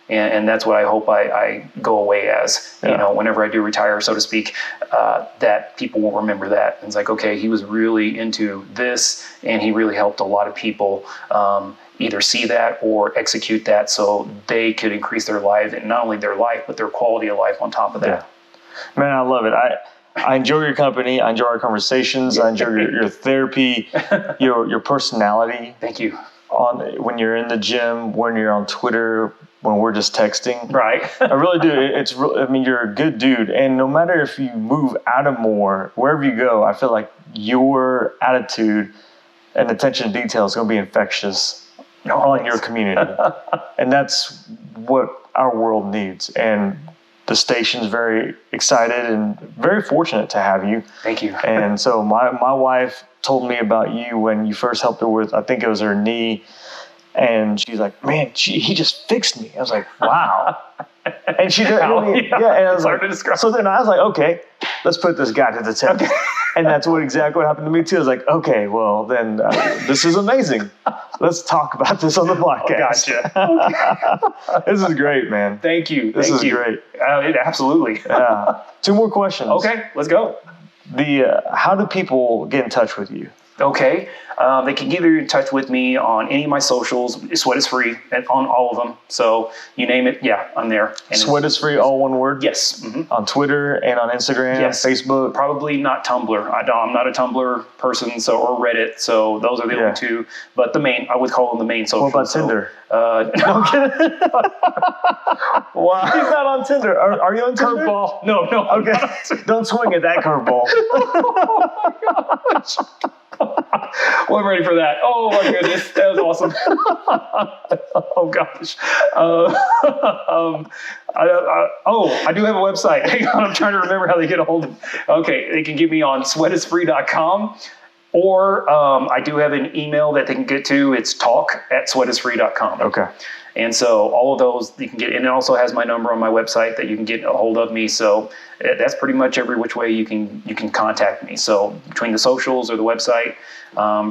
And that's what I hope I go away as, you know, whenever I do retire, so to speak, that people will remember that. And it's like, okay, he was really into this, and he really helped a lot of people either see that or execute that so they could increase their life, and not only their life, but their quality of life on top of that. Man, I love it. I enjoy your company. I enjoy our conversations. I enjoy your therapy, your personality. Thank you. When you're in the gym, when you're on Twitter, when we're just texting. Right. I really do. I mean, you're a good dude. And no matter if you move out of Moore, wherever you go, I feel like your attitude and attention to detail is going to be infectious on your community. And that's what our world needs. And the station's very excited and very fortunate to have you. Thank you. And so my wife told me about you when you first helped her with, I think it was her knee. And she's like, man, he just fixed me. I was like, wow. And she did, and I was like, so then I was like, okay, let's put this guy to the test. And that's exactly what happened to me too. I was like, okay, well then this is amazing. Let's talk about this on the podcast. Gotcha. This is great, man. Thank you. This is great. Absolutely. 2 more questions. Okay, let's go. How do people get in touch with you? Okay. They can get in touch with me on any of my socials. Sweat is free on all of them. So you name it, yeah, I'm there. And Sweat is free, all one word? Yes. Mm-hmm. On Twitter and on Instagram, yes. Facebook? Probably not Tumblr. I'm not a Tumblr person, or Reddit. So those are the only two. But I would call them the main social. What about Tinder? No, I'm kidding. Wow. He's not on Tinder. Are you on Tinder? Curveball. No. Okay. Don't swing at that curveball. Oh my gosh. Well, I'm ready for that. Oh my goodness, that was awesome. Oh gosh. I do have a website. Hang on, I'm trying to remember how they get a hold of it. Okay, they can get me on sweatisfree.com, or I do have an email that they can get to. It's talk@sweatisfree.com. Okay. And so all of those you can get, and it also has my number on my website that you can get a hold of me. So that's pretty much every which way you can contact me. So between the socials or the website,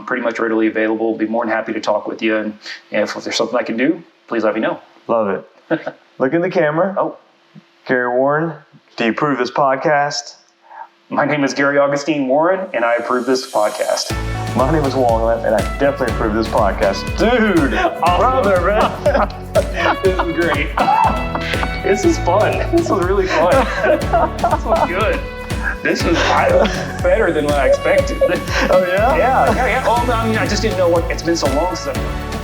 pretty much readily available. Be more than happy to talk with you. And if there's something I can do, please let me know. Love it. Look in the camera. Oh, Gary Warren, do you approve this podcast? My name is Gary Augustine Warren, and I approve this podcast. My name is Wong, and I definitely approve this podcast. Dude, brother, man. This is great. This is fun. This was really fun. This was good. This was better than what I expected. Oh, yeah? Yeah. Well, I mean, I just didn't know it's been so long since I've